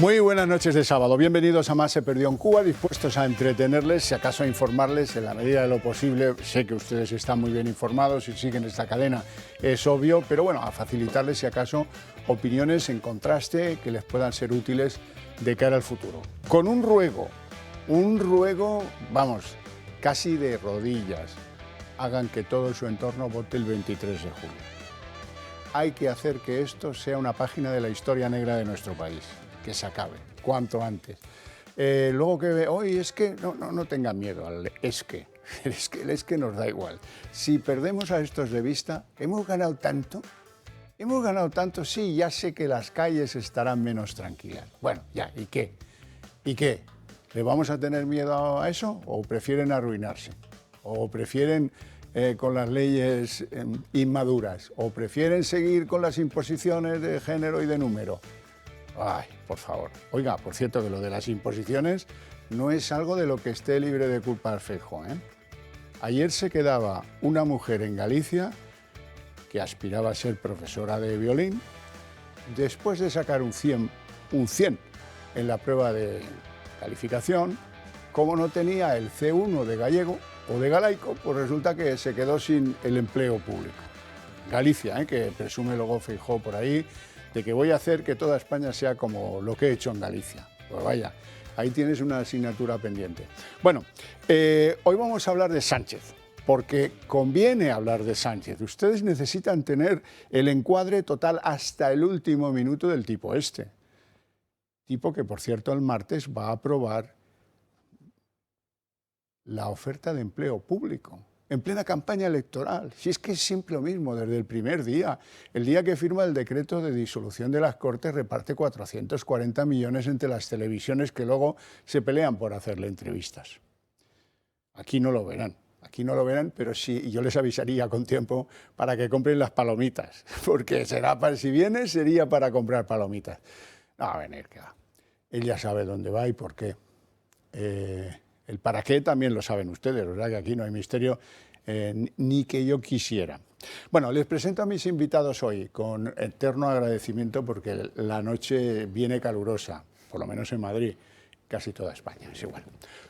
Muy buenas noches de sábado. Bienvenidos a Más se perdió en Cuba, dispuestos a entretenerles, si acaso a informarles en la medida de lo posible. Sé que ustedes están muy bien informados y siguen esta cadena, es obvio, pero bueno, a facilitarles si acaso opiniones en contraste que les puedan ser útiles de cara al futuro. Con un ruego, vamos, casi de rodillas, hagan que todo su entorno vote el 23 de julio. Hay que hacer que esto sea una página de la historia negra de nuestro país, que se acabe, cuanto antes. Luego que hoy es que no tengan miedo al es que nos da igual. Si perdemos a estos de vista, hemos ganado tanto, sí, ya sé que las calles estarán menos tranquilas. Bueno, ya, ¿y qué? ¿Y qué? ¿Le vamos a tener miedo a eso o prefieren arruinarse? ¿O prefieren con las leyes inmaduras? ¿O prefieren seguir con las imposiciones de género y de número? Ay, por favor. Oiga, por cierto, que lo de las imposiciones no es algo de lo que esté libre de culpa Feijóo, ¿eh? Ayer se quedaba una mujer en Galicia que aspiraba a ser profesora de violín después de sacar un 100 en la prueba de calificación. Como no tenía el C1 de gallego o de galaico, pues resulta que se quedó sin el empleo público. Galicia, que presume luego Feijóo por ahí, de que voy a hacer que toda España sea como lo que he hecho en Galicia. Pues vaya, ahí tienes una asignatura pendiente. Bueno, hoy vamos a hablar de Sánchez, porque conviene hablar de Sánchez. Ustedes necesitan tener el encuadre total hasta el último minuto del tipo este. Tipo que, por cierto, el martes va a aprobar la oferta de empleo público, en plena campaña electoral. Si es que es siempre lo mismo, desde el primer día. El día que firma el decreto de disolución de las Cortes, reparte 440 millones entre las televisiones que luego se pelean por hacerle entrevistas. Aquí no lo verán, pero sí, yo les avisaría con tiempo para que compren las palomitas, porque si viene sería para comprar palomitas. No va a venir, que va. Él ya sabe dónde va y por qué. El para qué también lo saben ustedes, ¿verdad? Que aquí no hay misterio ni que yo quisiera. Bueno, les presento a mis invitados hoy con eterno agradecimiento porque la noche viene calurosa, por lo menos en Madrid, casi toda España, es igual.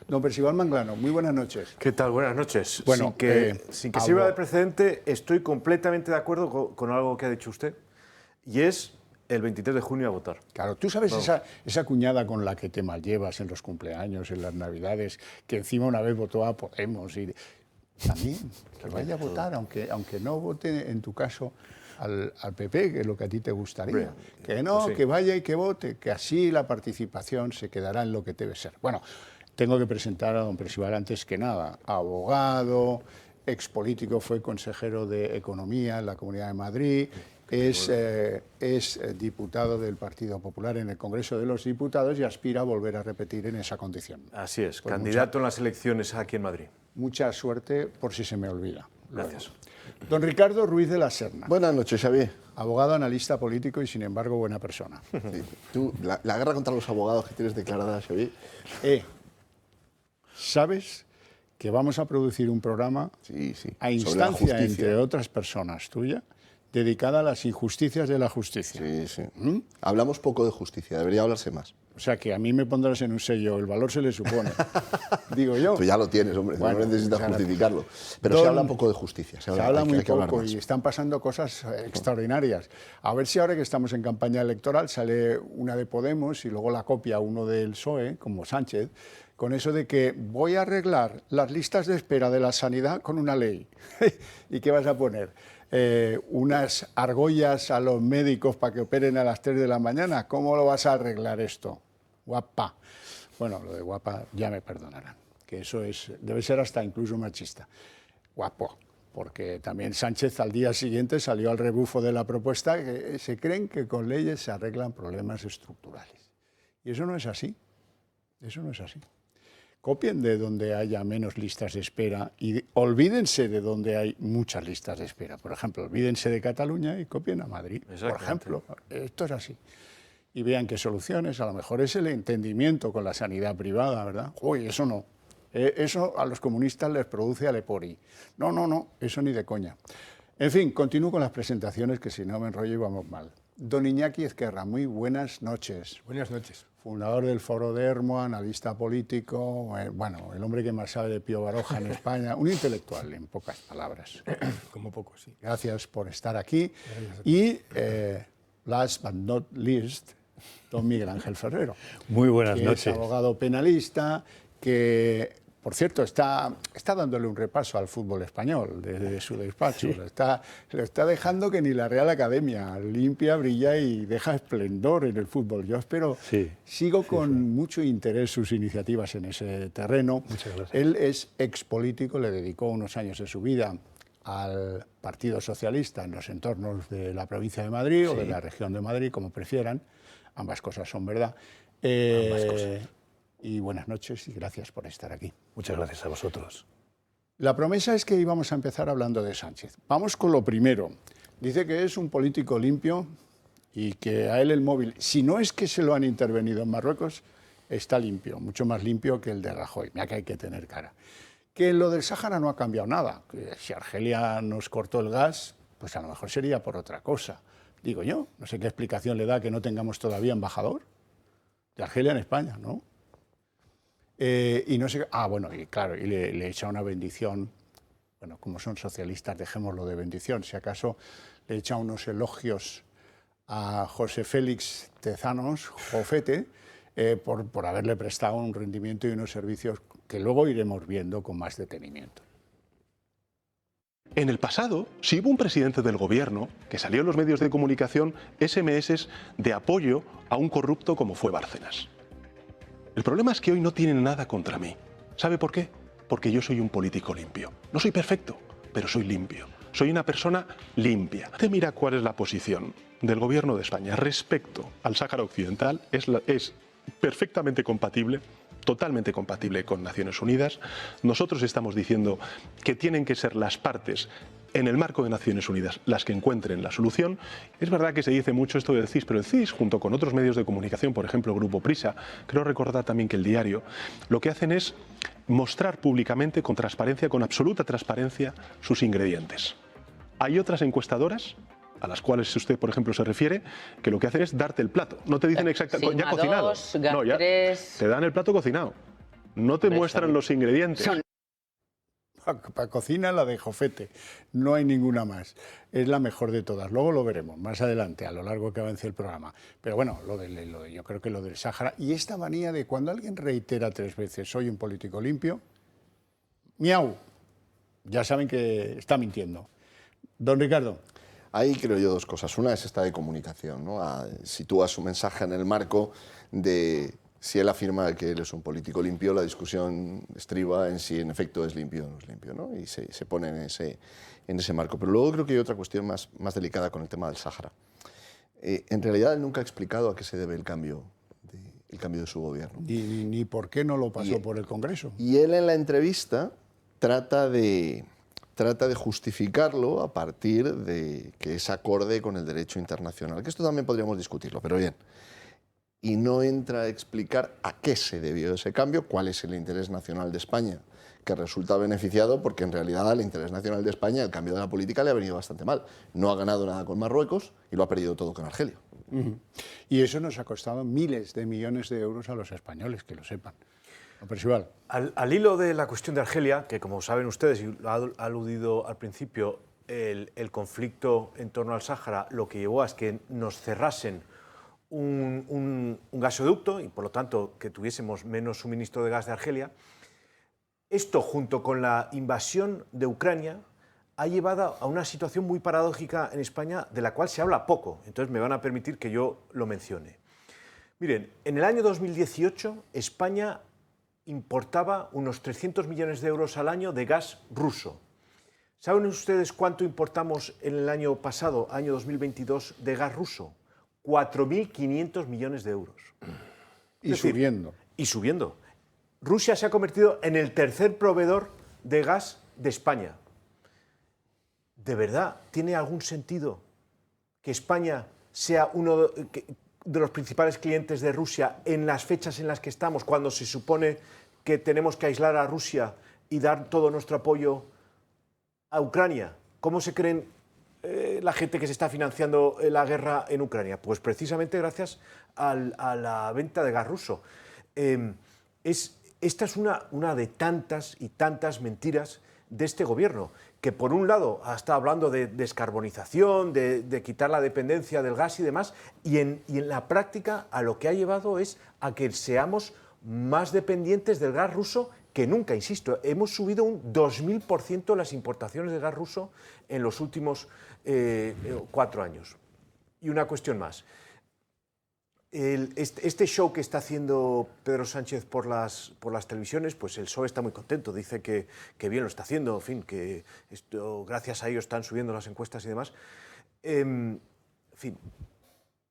Don Percival Manglano, muy buenas noches. ¿Qué tal? Buenas noches. Bueno, sin que sirva de precedente, estoy completamente de acuerdo con algo que ha dicho usted, y es el 23 de junio a votar. Claro, tú sabes esa cuñada con la que te malllevas en los cumpleaños, en las Navidades, que encima una vez votó a Podemos y también que vaya a votar, aunque no vote en tu caso al PP, que es lo que a ti te gustaría. Que no, pues sí, que vaya y que vote, que así la participación se quedará en lo que debe ser. Bueno, tengo que presentar a don Percival antes que nada, abogado, expolítico, fue consejero de Economía en la Comunidad de Madrid. Es diputado del Partido Popular en el Congreso de los Diputados y aspira a volver a repetir en esa condición. Así es, pues candidato en las elecciones aquí en Madrid. Mucha suerte por si se me olvida. Gracias. Luego. Don Ricardo Ruiz de la Serna. Buenas noches, Xavier. Abogado, analista político y sin embargo buena persona. Sí. Tú, la guerra contra los abogados que tienes declarada, Xavier. ¿Sabes que vamos a producir un programa a instancia, entre otras personas tuya, dedicada a las injusticias de la justicia? Sí, sí. Hablamos poco de justicia, debería hablarse más. O sea, que a mí me pondrás en un sello, el valor se le supone, digo yo. Tú ya lo tienes, hombre, bueno, no necesitas justificarlo. Pero se habla poco de justicia. Se habla muy poco y están pasando cosas extraordinarias. A ver si ahora que estamos en campaña electoral sale una de Podemos y luego la copia uno del PSOE, como Sánchez, con eso de que voy a arreglar las listas de espera de la sanidad con una ley. ¿Y qué vas a poner? Unas argollas a los médicos para que operen a las 3 de la mañana. ¿Cómo lo vas a arreglar esto? Guapa. Bueno, lo de guapa ya me perdonarán, que eso debe ser hasta incluso machista. Guapo, porque también Sánchez al día siguiente salió al rebufo de la propuesta que se creen que con leyes se arreglan problemas estructurales. Y eso no es así. Eso no es así. Copien de donde haya menos listas de espera y olvídense de donde hay muchas listas de espera. Por ejemplo, olvídense de Cataluña y copien a Madrid, por ejemplo. Esto es así. Y vean qué soluciones. A lo mejor es el entendimiento con la sanidad privada, ¿verdad? Uy, eso no. Eso a los comunistas les produce alepori. No, eso ni de coña. En fin, continúo con las presentaciones, que si no me enrollo y vamos mal. Don Iñaki Ezquerra, muy buenas noches. Buenas noches. fundador del Foro de Hermo, analista político, bueno, el hombre que más sabe de Pío Baroja en España, un intelectual, en pocas palabras. Como poco, sí. Gracias por estar aquí. Y, last but not least, don Miguel Ángel Ferrero. Muy buenas noches. Es abogado penalista que, por cierto, está dándole un repaso al fútbol español desde su despacho. Sí. Lo está dejando que ni la Real Academia limpia, brilla y deja esplendor en el fútbol. Yo espero, sigo con mucho interés sus iniciativas en ese terreno. Muchas gracias. Él es expolítico, le dedicó unos años de su vida al Partido Socialista en los entornos de la provincia de Madrid o de la región de Madrid, como prefieran. Ambas cosas son verdad. Ambas cosas. Y buenas noches y gracias por estar aquí. Muchas gracias a vosotros. La promesa es que íbamos a empezar hablando de Sánchez. Vamos con lo primero. Dice que es un político limpio y que a él el móvil, si no es que se lo han intervenido en Marruecos, está limpio, mucho más limpio que el de Rajoy. Mira que hay que tener cara. Que lo del Sáhara no ha cambiado nada. Que si Argelia nos cortó el gas, pues a lo mejor sería por otra cosa. Digo yo, no sé qué explicación le da que no tengamos todavía embajador de Argelia en España, ¿no? Y no sé, bueno, y claro, y le echa una bendición, bueno, como son socialistas, dejémoslo de bendición, si acaso le echa unos elogios a José Félix Tezanos, Jofete, por haberle prestado un rendimiento y unos servicios que luego iremos viendo con más detenimiento. En el pasado, sí hubo un presidente del gobierno que salió en los medios de comunicación SMS de apoyo a un corrupto como fue Bárcenas. El problema es que hoy no tienen nada contra mí. ¿Sabe por qué? Porque yo soy un político limpio. No soy perfecto, pero soy limpio. Soy una persona limpia. Usted mira cuál es la posición del gobierno de España respecto al Sáhara Occidental. Es perfectamente compatible, totalmente compatible con Naciones Unidas. Nosotros estamos diciendo que tienen que ser las partes en el marco de Naciones Unidas las que encuentren la solución. Es verdad que se dice mucho esto del CIS, pero el CIS, junto con otros medios de comunicación, por ejemplo Grupo Prisa, creo recordar también que El Diario, lo que hacen es mostrar públicamente, con transparencia, con absoluta transparencia, sus ingredientes. Hay otras encuestadoras a las cuales usted, por ejemplo, se refiere, que lo que hacen es darte el plato. No te dicen exactamente, ya cocinado. No, ya te dan el plato cocinado. No te muestran los ingredientes. Para cocina la de Jofete, no hay ninguna más. Es la mejor de todas. Luego lo veremos más adelante, a lo largo que avance el programa. Pero bueno, yo creo que lo del Sáhara y esta manía de cuando alguien reitera 3 veces soy un político limpio, miau, ya saben que está mintiendo. Don Ricardo. Ahí creo yo 2 cosas. Una es esta de comunicación, ¿no? Sitúa su mensaje en el marco de si él afirma que él es un político limpio, la discusión estriba en si en efecto es limpio o no es limpio, ¿no? Y se pone en ese marco. Pero luego creo que hay otra cuestión más delicada con el tema del Sáhara. En realidad él nunca ha explicado a qué se debe el cambio de su gobierno. Ni por qué no lo pasó por el Congreso. Y él en la entrevista trata de justificarlo a partir de que es acorde con el derecho internacional, que esto también podríamos discutirlo, pero bien. Y no entra a explicar a qué se debió ese cambio, cuál es el interés nacional de España, que resulta beneficiado porque en realidad al interés nacional de España el cambio de la política le ha venido bastante mal. No ha ganado nada con Marruecos y lo ha perdido todo con Argelia. Y eso nos ha costado miles de millones de euros a los españoles, que lo sepan. Percival. Al hilo de la cuestión de Argelia, que como saben ustedes, y lo ha aludido al principio, el conflicto en torno al Sáhara lo que llevó a es que nos cerrasen un gasoducto y por lo tanto que tuviésemos menos suministro de gas de Argelia. Esto junto con la invasión de Ucrania ha llevado a una situación muy paradójica en España de la cual se habla poco, entonces me van a permitir que yo lo mencione. Miren, en el año 2018 España importaba unos 300 millones de euros al año de gas ruso. ¿Saben ustedes cuánto importamos en el año pasado, año 2022, de gas ruso? 4.500 millones de euros. Y subiendo. Y subiendo. Rusia se ha convertido en el tercer proveedor de gas de España. ¿De verdad tiene algún sentido que España sea uno de los principales clientes de Rusia en las fechas en las que estamos, cuando se supone que tenemos que aislar a Rusia y dar todo nuestro apoyo a Ucrania? ¿Cómo se creen la gente que se está financiando la guerra en Ucrania? Pues precisamente gracias a la venta de gas ruso. Esta es una de tantas y tantas mentiras de este gobierno, que por un lado está hablando de descarbonización, de quitar la dependencia del gas y demás, y en la práctica a lo que ha llevado es a que seamos más dependientes del gas ruso que nunca, insisto. Hemos subido un 2000% las importaciones de gas ruso en los últimos 4 años. Y una cuestión más. Este show que está haciendo Pedro Sánchez por las televisiones, pues el PSOE está muy contento, dice que bien lo está haciendo, en fin, que gracias a ellos están subiendo las encuestas y demás. En fin,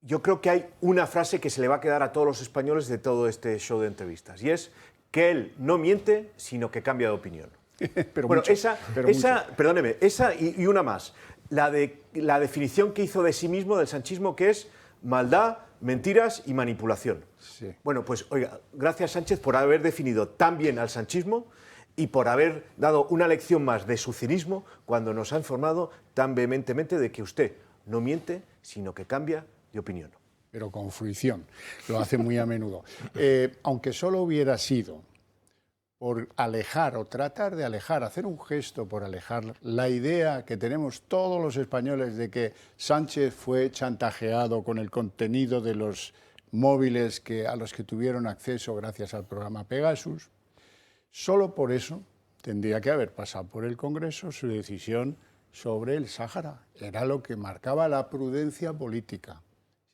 yo creo que hay una frase que se le va a quedar a todos los españoles de todo este show de entrevistas, y es que él no miente, sino que cambia de opinión. Pero bueno, mucho, perdóneme, esa y una más. La definición que hizo de sí mismo, del sanchismo, que es maldad, mentiras y manipulación. Sí. Bueno, pues oiga, gracias Sánchez por haber definido tan bien al sanchismo y por haber dado una lección más de su cinismo cuando nos ha informado tan vehementemente de que usted no miente, sino que cambia de opinión. Pero con fruición, lo hace muy a menudo. Aunque solo hubiera sido por alejar o tratar de alejar, hacer un gesto por alejar la idea que tenemos todos los españoles de que Sánchez fue chantajeado con el contenido de los móviles a los que tuvieron acceso gracias al programa Pegasus, solo por eso tendría que haber pasado por el Congreso su decisión sobre el Sáhara. Era lo que marcaba la prudencia política.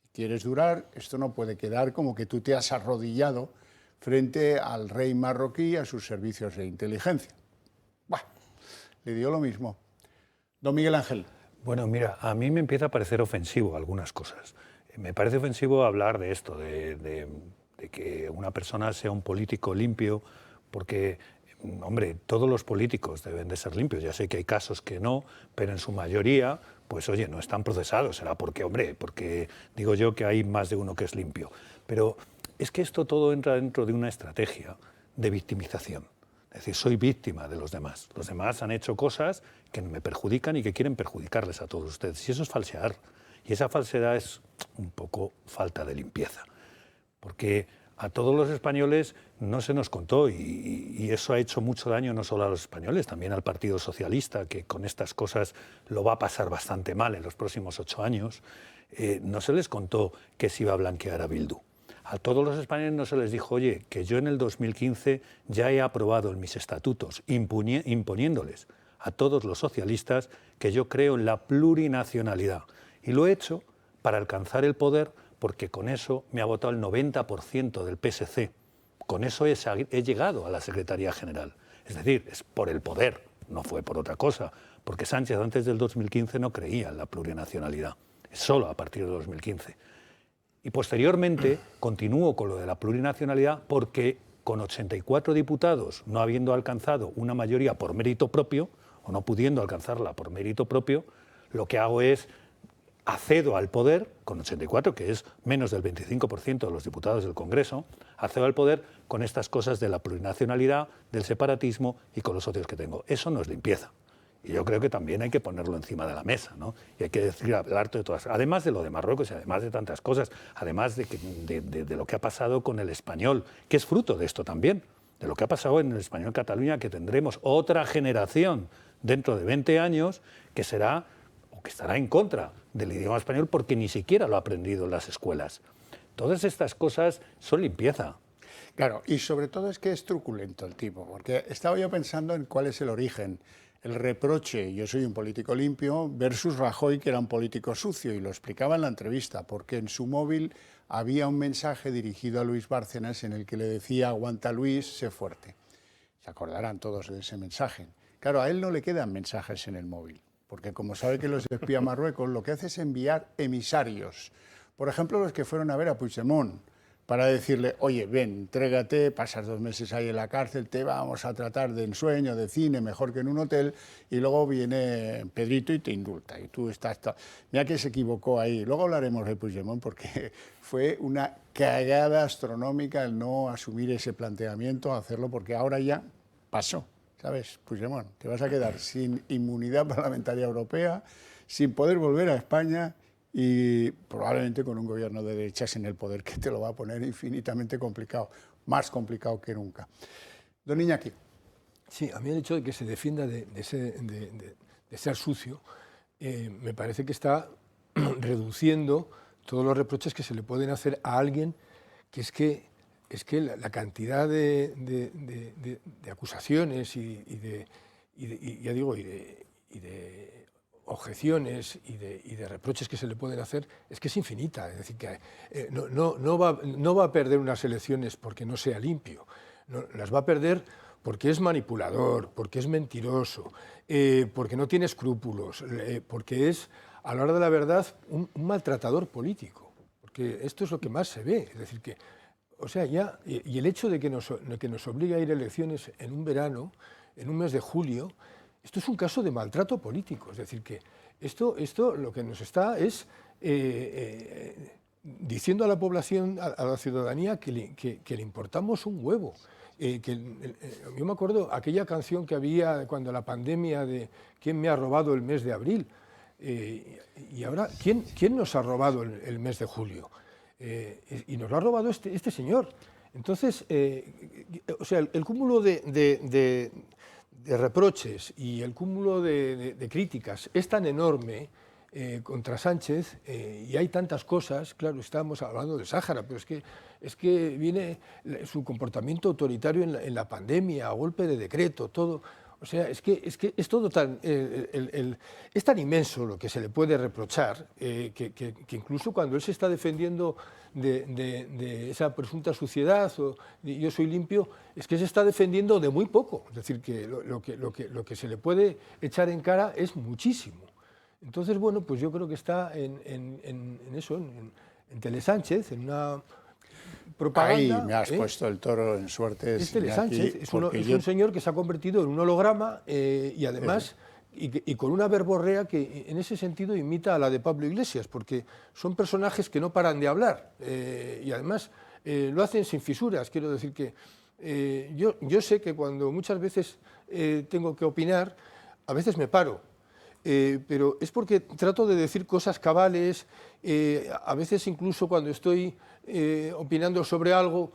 Si quieres durar, esto no puede quedar como que tú te has arrodillado frente al rey marroquí y a sus servicios de inteligencia. Bah, le dio lo mismo. Don Miguel Ángel. Bueno, mira, a mí me empieza a parecer ofensivo algunas cosas. Me parece ofensivo hablar de esto, de que una persona sea un político limpio, porque, hombre, todos los políticos deben de ser limpios. Ya sé que hay casos que no, pero en su mayoría, pues oye, no están procesados. Será porque, hombre, porque digo yo que hay más de uno que es limpio. Pero es que esto todo entra dentro de una estrategia de victimización. Es decir, soy víctima de los demás. Los demás han hecho cosas que me perjudican y que quieren perjudicarles a todos ustedes. Y eso es falsear. Y esa falsedad es un poco falta de limpieza. Porque a todos los españoles no se nos contó, y eso ha hecho mucho daño no solo a los españoles, también al Partido Socialista, que con estas cosas lo va a pasar bastante mal en los próximos 8 años. No se les contó que se iba a blanquear a Bildu. A todos los españoles no se les dijo, oye, que yo en el 2015 ya he aprobado en mis estatutos, imponiéndoles a todos los socialistas que yo creo en la plurinacionalidad. Y lo he hecho para alcanzar el poder, porque con eso me ha votado el 90% del PSC. Con eso he llegado a la Secretaría General. Es decir, es por el poder, no fue por otra cosa, porque Sánchez antes del 2015 no creía en la plurinacionalidad. Es solo a partir del 2015. Y posteriormente continúo con lo de la plurinacionalidad porque con 84 diputados, no habiendo alcanzado una mayoría por mérito propio, o no pudiendo alcanzarla por mérito propio, lo que hago es accedo al poder, con 84, que es menos del 25% de los diputados del Congreso, accedo al poder con estas cosas de la plurinacionalidad, del separatismo y con los socios que tengo. Eso no es limpieza. Y yo creo que también hay que ponerlo encima de la mesa, ¿no? Y hay que hablar de todas, además de lo de Marruecos y además de tantas cosas, además de lo que ha pasado con el español, que es fruto de esto también, de lo que ha pasado en el español en Cataluña, que tendremos otra generación dentro de 20 años que será o que estará en contra del idioma español porque ni siquiera lo ha aprendido en las escuelas. Todas estas cosas son limpieza. Claro, y sobre todo es que es truculento el tipo, porque estaba yo pensando en cuál es el origen. El reproche, yo soy un político limpio, versus Rajoy, que era un político sucio, y lo explicaba en la entrevista, porque en su móvil había un mensaje dirigido a Luis Bárcenas en el que le decía, aguanta Luis, sé fuerte. Se acordarán todos de ese mensaje. Claro, a él no le quedan mensajes en el móvil, porque como sabe que los espía Marruecos, lo que hace es enviar emisarios. Por ejemplo, los que fueron a ver a Puigdemont, para decirle, oye, ven, entrégate, pasas 2 meses ahí en la cárcel, te vamos a tratar de ensueño, de cine, mejor que en un hotel, y luego viene Pedrito y te indulta, y tú estás... Mira que se equivocó ahí. Luego hablaremos de Puigdemont, porque fue una cagada astronómica el no asumir ese planteamiento, hacerlo, porque ahora ya pasó, ¿sabes? Puigdemont, te vas a quedar sin inmunidad parlamentaria europea, sin poder volver a España y probablemente con un gobierno de derechas en el poder que te lo va a poner infinitamente complicado, más complicado que nunca. Don Iñaki. Sí, a mí el hecho de que se defienda de ser sucio, me parece que está reduciendo todos los reproches que se le pueden hacer a alguien que es que la cantidad de acusaciones y de objeciones y de reproches que se le pueden hacer es que es infinita. Es decir, que no va a perder unas elecciones porque no sea limpio, no, las va a perder porque es manipulador, porque es mentiroso, porque no tiene escrúpulos, porque es, a la hora de la verdad, un maltratador político. Porque esto es lo que más se ve. Es decir, que, o sea, ya, y el hecho de que nos obligue a ir a elecciones en un verano, en un mes de julio, esto es un caso de maltrato político. Es decir, que esto lo que nos está es diciendo a la población, a la ciudadanía, que le importamos un huevo. Yo me acuerdo aquella canción que había cuando la pandemia de ¿quién me ha robado el mes de abril? Y ahora, ¿quién nos ha robado el mes de julio? Y nos lo ha robado este señor. Entonces, o sea, el cúmulo de reproches y el cúmulo de críticas es tan enorme contra Sánchez, y hay tantas cosas. Claro, estábamos hablando del Sáhara, pero es que viene su comportamiento autoritario en la pandemia, a golpe de decreto, todo. O sea, es que es todo tan... es tan inmenso lo que se le puede reprochar, que incluso cuando él se está defendiendo de esa presunta suciedad, o yo soy limpio, es que se está defendiendo de muy poco. Es decir, que lo que se le puede echar en cara es muchísimo. Entonces, bueno, pues yo creo que está en eso, en Telesánchez, en una propaganda. Ahí me has puesto el toro en suerte. Es Telesánchez, es un señor que se ha convertido en un holograma y además y con una verborrea que en ese sentido imita a la de Pablo Iglesias, porque son personajes que no paran de hablar y además lo hacen sin fisuras. Quiero decir que yo sé que cuando muchas veces tengo que opinar, a veces me paro. Pero es porque trato de decir cosas cabales, a veces incluso cuando estoy opinando sobre algo,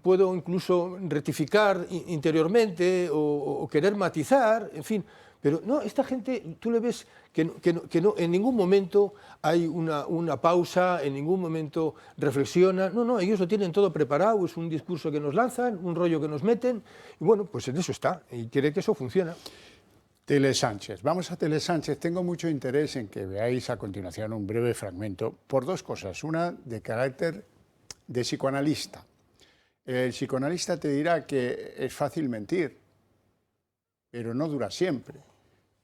puedo incluso rectificar interiormente o querer matizar, en fin. Pero no, esta gente, tú le ves que no, en ningún momento hay una pausa, en ningún momento reflexiona. No, ellos lo tienen todo preparado, es un discurso que nos lanzan, un rollo que nos meten, y bueno, pues en eso está, y quiere que eso funcione. Telesánchez. Vamos a Telesánchez. Tengo mucho interés en que veáis a continuación un breve fragmento por dos cosas. Una de carácter de psicoanalista. El psicoanalista te dirá que es fácil mentir, pero no dura siempre,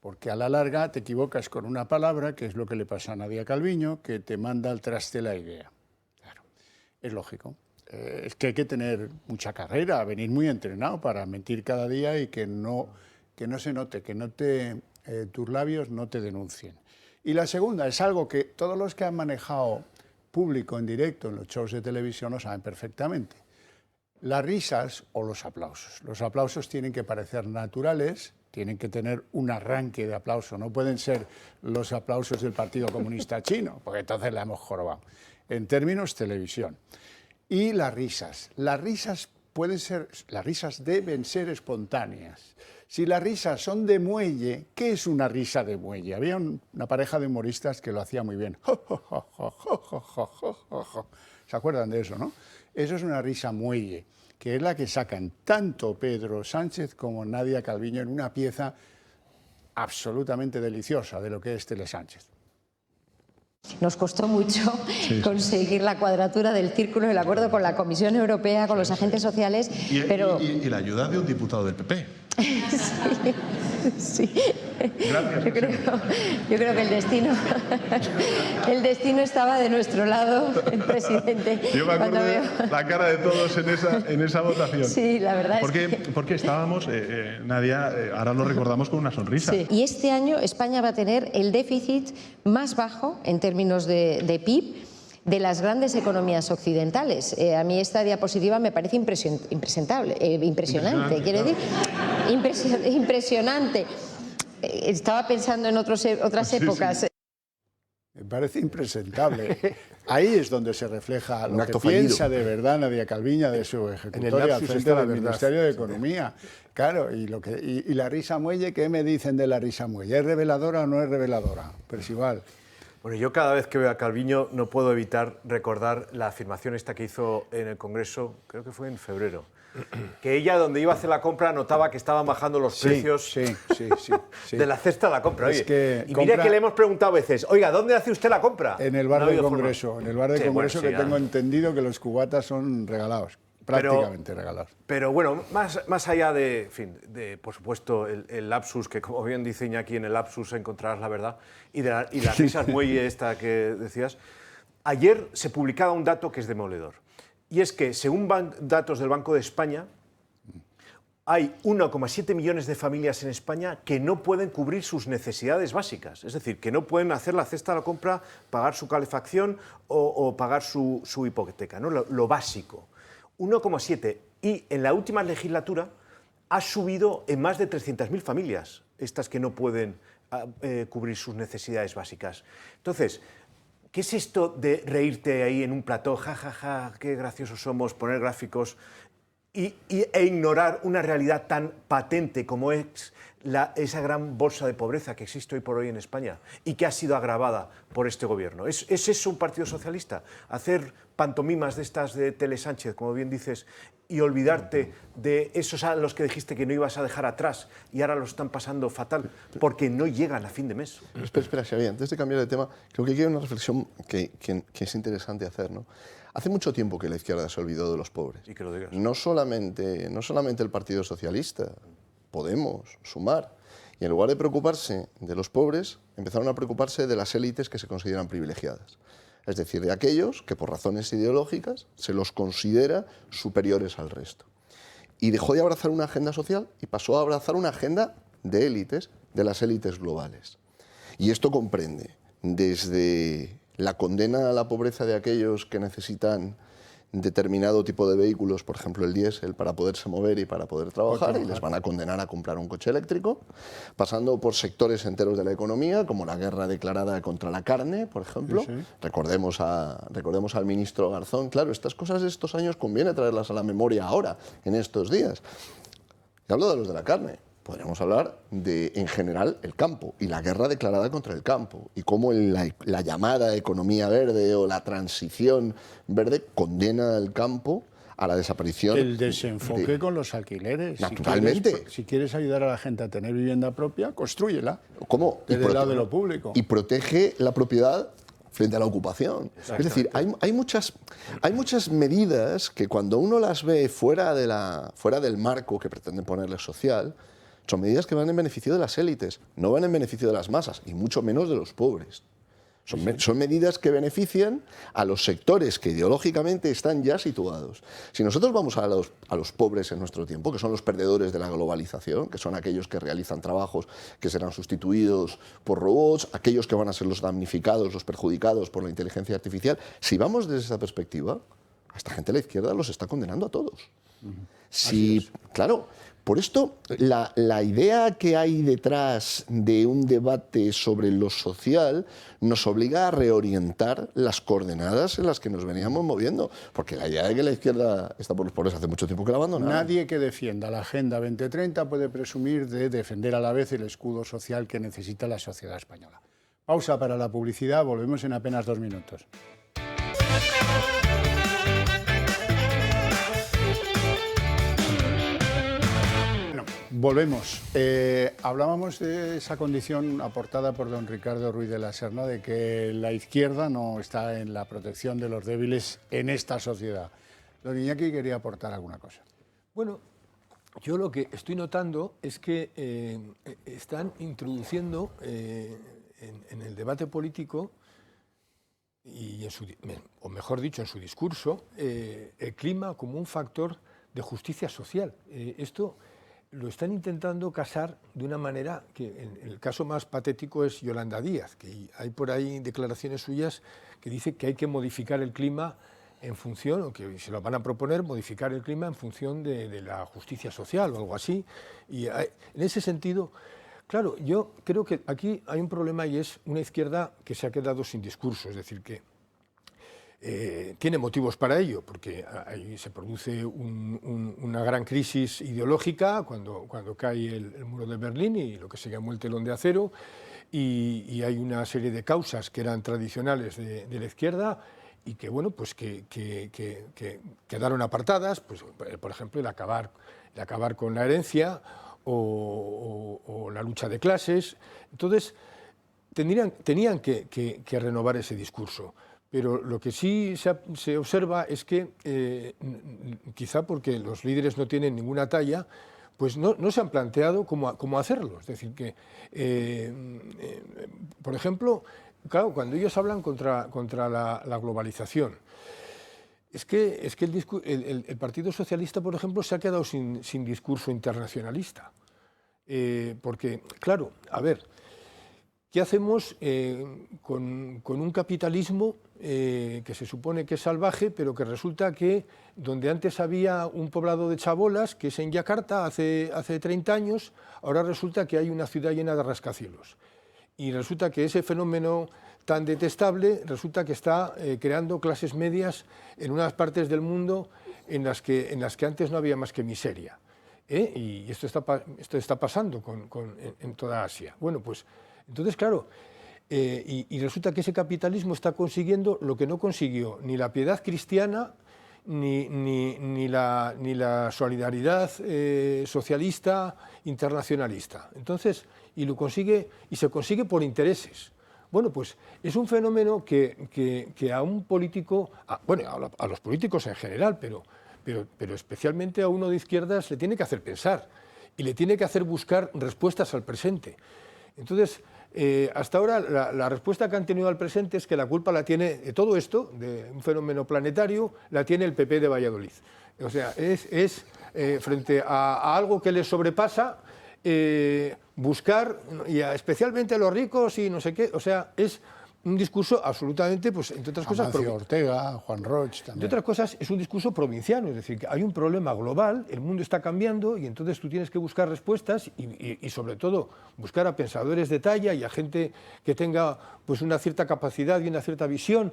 porque a la larga te equivocas con una palabra, que es lo que le pasa a Nadia Calviño, que te manda al traste la idea. Claro, es lógico. Es que hay que tener mucha carrera, venir muy entrenado para mentir cada día y que no se note, que tus labios no te denuncien. Y la segunda es algo que todos los que han manejado público en directo en los shows de televisión lo saben perfectamente. Las risas o los aplausos. Los aplausos tienen que parecer naturales, tienen que tener un arranque de aplauso, no pueden ser los aplausos del Partido Comunista Chino, porque entonces la hemos jorobado. En términos televisión. Y las risas deben ser espontáneas. Si las risas son de muelle, ¿qué es una risa de muelle? Había una pareja de humoristas que lo hacía muy bien. ¿Se acuerdan de eso, no? Eso es una risa muelle, que es la que sacan tanto Pedro Sánchez como Nadia Calviño en una pieza absolutamente deliciosa de lo que es Telesánchez. Nos costó mucho conseguir la cuadratura del círculo, el acuerdo con la Comisión Europea, con los agentes sociales, pero... Y la ayuda de un diputado del PP. Sí. Gracias. Yo creo que el destino estaba de nuestro lado, el presidente. Yo me acuerdo de la cara de todos en esa votación. Sí, la verdad porque estábamos, Nadia, ahora lo recordamos con una sonrisa. Sí. Y este año España va a tener el déficit más bajo en términos de PIB de las grandes economías occidentales. A mí esta diapositiva me parece impresionante, quiero decir, impresionante. estaba pensando en otras épocas. Me parece impresentable. Ahí es donde se refleja lo que acto piensa fallido. de verdad Nadia Calviño de su ejecutoria al lapsus frente está la del verdad. Ministerio de Economía. Claro, y la risa muelle, ¿qué me dicen de la risa muelle? ¿Es reveladora o no es reveladora? Percival. Bueno, yo cada vez que veo a Calviño no puedo evitar recordar la afirmación esta que hizo en el Congreso, creo que fue en febrero, que ella donde iba a hacer la compra notaba que estaban bajando los precios Sí. de la cesta de la compra. Es Oye, que y mira compra- que le hemos preguntado a veces, oiga, ¿dónde hace usted la compra? En el bar No ha del habido forma. Congreso, en el bar del Sí, bueno, Congreso sí, que ya. tengo entendido que los cubatas son regalados, prácticamente regalados. Pero bueno, más allá de, en fin, de, por supuesto, el lapsus, que como bien dice Iñaki, en el lapsus encontrarás la verdad, y las risas muelle esta que decías, ayer se publicaba un dato que es demoledor. Y es que, según datos del Banco de España, hay 1,7 millones de familias en España que no pueden cubrir sus necesidades básicas. Es decir, que no pueden hacer la cesta de la compra, pagar su calefacción o pagar su hipoteca, ¿no? Lo básico. 1,7. Y en la última legislatura ha subido en más de 300.000 familias, estas que no pueden cubrir sus necesidades básicas. Entonces, ¿qué es esto de reírte ahí en un plató, ja, qué graciosos somos, poner gráficos e ignorar una realidad tan patente como es esa gran bolsa de pobreza que existe hoy por hoy en España y que ha sido agravada por este gobierno? ¿Es eso un partido socialista? Hacer pantomimas de estas de Tele Sánchez, como bien dices, y olvidarte de esos a los que dijiste que no ibas a dejar atrás y ahora los están pasando fatal porque no llegan a fin de mes. Espera, Xavier, antes de cambiar de tema, creo que aquí hay una reflexión que es interesante hacer, ¿no? Hace mucho tiempo que la izquierda se olvidó de los pobres. Y que lo digas. No solamente el Partido Socialista, Podemos, Sumar. Y en lugar de preocuparse de los pobres, empezaron a preocuparse de las élites que se consideran privilegiadas. Es decir, de aquellos que por razones ideológicas se los considera superiores al resto. Y dejó de abrazar una agenda social y pasó a abrazar una agenda de élites, de las élites globales. Y esto comprende desde la condena a la pobreza de aquellos que necesitan determinado tipo de vehículos, por ejemplo el diésel, para poderse mover y para poder trabajar, y les van a condenar a comprar un coche eléctrico, pasando por sectores enteros de la economía, como la guerra declarada contra la carne, por ejemplo. Sí. Recordemos al ministro Garzón. Claro, estas cosas de estos años conviene traerlas a la memoria ahora, en estos días. Y hablo de los de la carne. Podríamos hablar de, en general, el campo y la guerra declarada contra el campo y cómo la llamada economía verde o la transición verde condena al campo a la desaparición. El desenfoque con los alquileres. Naturalmente. Si quieres ayudar a la gente a tener vivienda propia, constrúyela. ¿Cómo? Desde el lado de lo público. Y protege la propiedad frente a la ocupación. Es decir, hay muchas medidas que cuando uno las ve fuera del marco que pretenden ponerle social, son medidas que van en beneficio de las élites, no van en beneficio de las masas, y mucho menos de los pobres. Son medidas que benefician a los sectores que ideológicamente están ya situados. Si nosotros vamos a los pobres en nuestro tiempo, que son los perdedores de la globalización, que son aquellos que realizan trabajos que serán sustituidos por robots, aquellos que van a ser los damnificados, los perjudicados por la inteligencia artificial, si vamos desde esa perspectiva, a esta gente de la izquierda los está condenando a todos. Claro. Por esto, la idea que hay detrás de un debate sobre lo social nos obliga a reorientar las coordenadas en las que nos veníamos moviendo. Porque la idea de que la izquierda está por los pobres hace mucho tiempo que la abandonaron. Nadie que defienda la Agenda 2030 puede presumir de defender a la vez el escudo social que necesita la sociedad española. Pausa para la publicidad, volvemos en apenas 2 minutos. Volvemos. Hablábamos de esa condición aportada por don Ricardo Ruiz de la Serna de que la izquierda no está en la protección de los débiles en esta sociedad. Don Iñaki quería aportar alguna cosa. Bueno, yo lo que estoy notando es que están introduciendo en el debate político y o mejor dicho, en su discurso, el clima como un factor de justicia social. Esto lo están intentando casar de una manera que, en el caso más patético, es Yolanda Díaz, que hay por ahí declaraciones suyas que dice que hay que modificar el clima en función, o que se lo van a proponer, modificar el clima en función de la justicia social o algo así. Y en ese sentido, Claro, yo creo que aquí hay un problema y es una izquierda que se ha quedado sin discurso, es decir, que tiene motivos para ello, porque ahí se produce una gran crisis ideológica cuando cae el muro de Berlín y lo que se llamó el telón de acero, y hay una serie de causas que eran tradicionales de la izquierda y que, bueno, pues que quedaron apartadas, pues, por ejemplo, el acabar con la herencia o la lucha de clases. Entonces, tenían que renovar ese discurso. Pero lo que sí se observa es que, quizá porque los líderes no tienen ninguna talla, pues no se han planteado cómo hacerlo. Es decir, que, por ejemplo, claro, cuando ellos hablan contra la globalización, es que el Partido Socialista, por ejemplo, se ha quedado sin discurso internacionalista. Porque, claro, a ver, ¿qué hacemos con un capitalismo que se supone que es salvaje, pero que resulta que donde antes había un poblado de chabolas, que es en Yakarta hace 30 años, ahora resulta que hay una ciudad llena de rascacielos? Y resulta que ese fenómeno tan detestable resulta que está creando clases medias en unas partes del mundo en las que antes no había más que miseria. Y esto está pasando en toda Asia. Bueno, pues entonces, claro, y resulta que ese capitalismo está consiguiendo lo que no consiguió ni la piedad cristiana ni la solidaridad socialista internacionalista. Entonces, y se consigue por intereses. Bueno, pues es un fenómeno que a un político, bueno, a los políticos en general, pero especialmente a uno de izquierdas le tiene que hacer pensar y le tiene que hacer buscar respuestas al presente. Entonces, hasta ahora la respuesta que han tenido al presente es que la culpa la tiene de todo esto, de un fenómeno planetario, la tiene el PP de Valladolid. O sea, es frente a algo que les sobrepasa, buscar, y especialmente a los ricos y no sé qué, o sea, es un discurso absolutamente, pues, entre otras cosas... Amancio Ortega, Juan Roig también. Entre otras cosas, es un discurso provinciano, es decir, que hay un problema global, el mundo está cambiando y entonces tú tienes que buscar respuestas y sobre todo buscar a pensadores de talla y a gente que tenga, pues, una cierta capacidad y una cierta visión.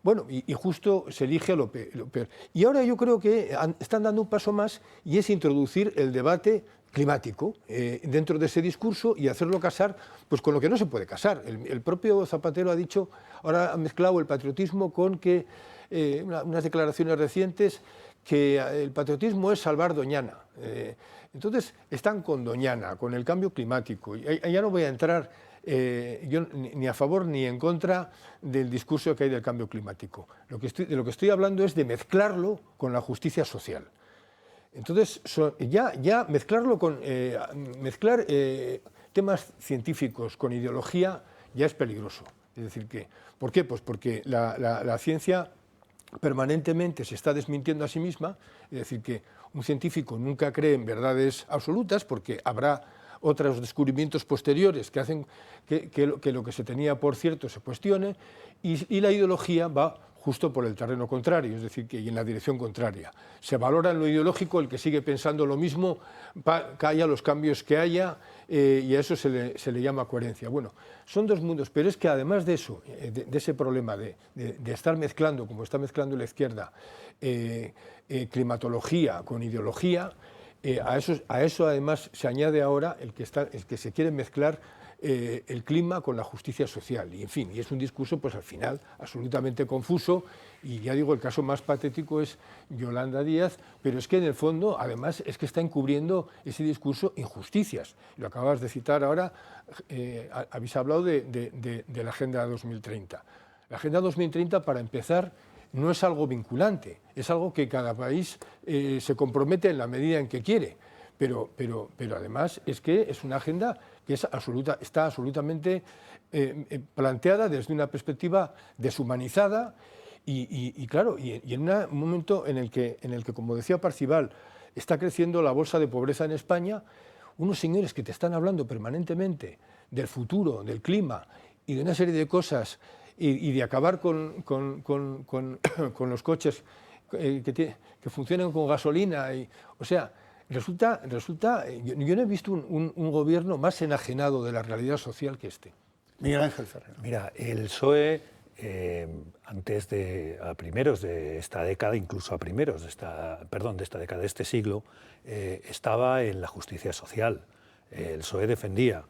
Bueno, y justo se elige lo peor. Y ahora yo creo que están dando un paso más y es introducir el debate climático dentro de ese discurso y hacerlo casar, pues, con lo que no se puede casar. El propio Zapatero ha dicho, ahora ha mezclado el patriotismo con que unas declaraciones recientes, que el patriotismo es salvar Doñana. Entonces están con Doñana, con el cambio climático. Y ya no voy a entrar yo ni a favor ni en contra del discurso que hay del cambio climático. De lo que estoy hablando es de mezclarlo con la justicia social. Entonces, ya mezclarlo mezclar temas científicos con ideología ya es peligroso. Es decir, ¿por qué? Pues porque la ciencia permanentemente se está desmintiendo a sí misma, es decir, que un científico nunca cree en verdades absolutas porque habrá otros descubrimientos posteriores que hacen que lo que se tenía por cierto se cuestione, y la ideología va justo por el terreno contrario, es decir, que en la dirección contraria. Se valora en lo ideológico el que sigue pensando lo mismo, que haya los cambios que haya, y a eso se le llama coherencia. Bueno, son dos mundos, pero es que además de eso, de ese problema de estar mezclando, como está mezclando la izquierda, climatología con ideología, a eso además se añade ahora el que se quiere mezclar el clima con la justicia social, y en fin, y es un discurso, pues, al final absolutamente confuso. Y ya digo, el caso más patético es Yolanda Díaz, pero es que en el fondo además es que está encubriendo ese discurso injusticias. Lo acabas de citar ahora, habéis hablado de la Agenda 2030. La Agenda 2030, para empezar, no es algo vinculante, es algo que cada país se compromete en la medida en que quiere, pero además es que es una agenda que está absolutamente planteada desde una perspectiva deshumanizada y claro, y en un momento en el que, como decía Parcival, está creciendo la bolsa de pobreza en España, unos señores que te están hablando permanentemente del futuro, del clima y de una serie de cosas, y de acabar con los coches que funcionan con gasolina, o sea, Resulta yo no he visto un gobierno más enajenado de la realidad social que este. Miguel Ángel Ferrero. Mira, el PSOE, a primeros de esta década, incluso a primeros de este siglo, estaba en la justicia social. El PSOE defendía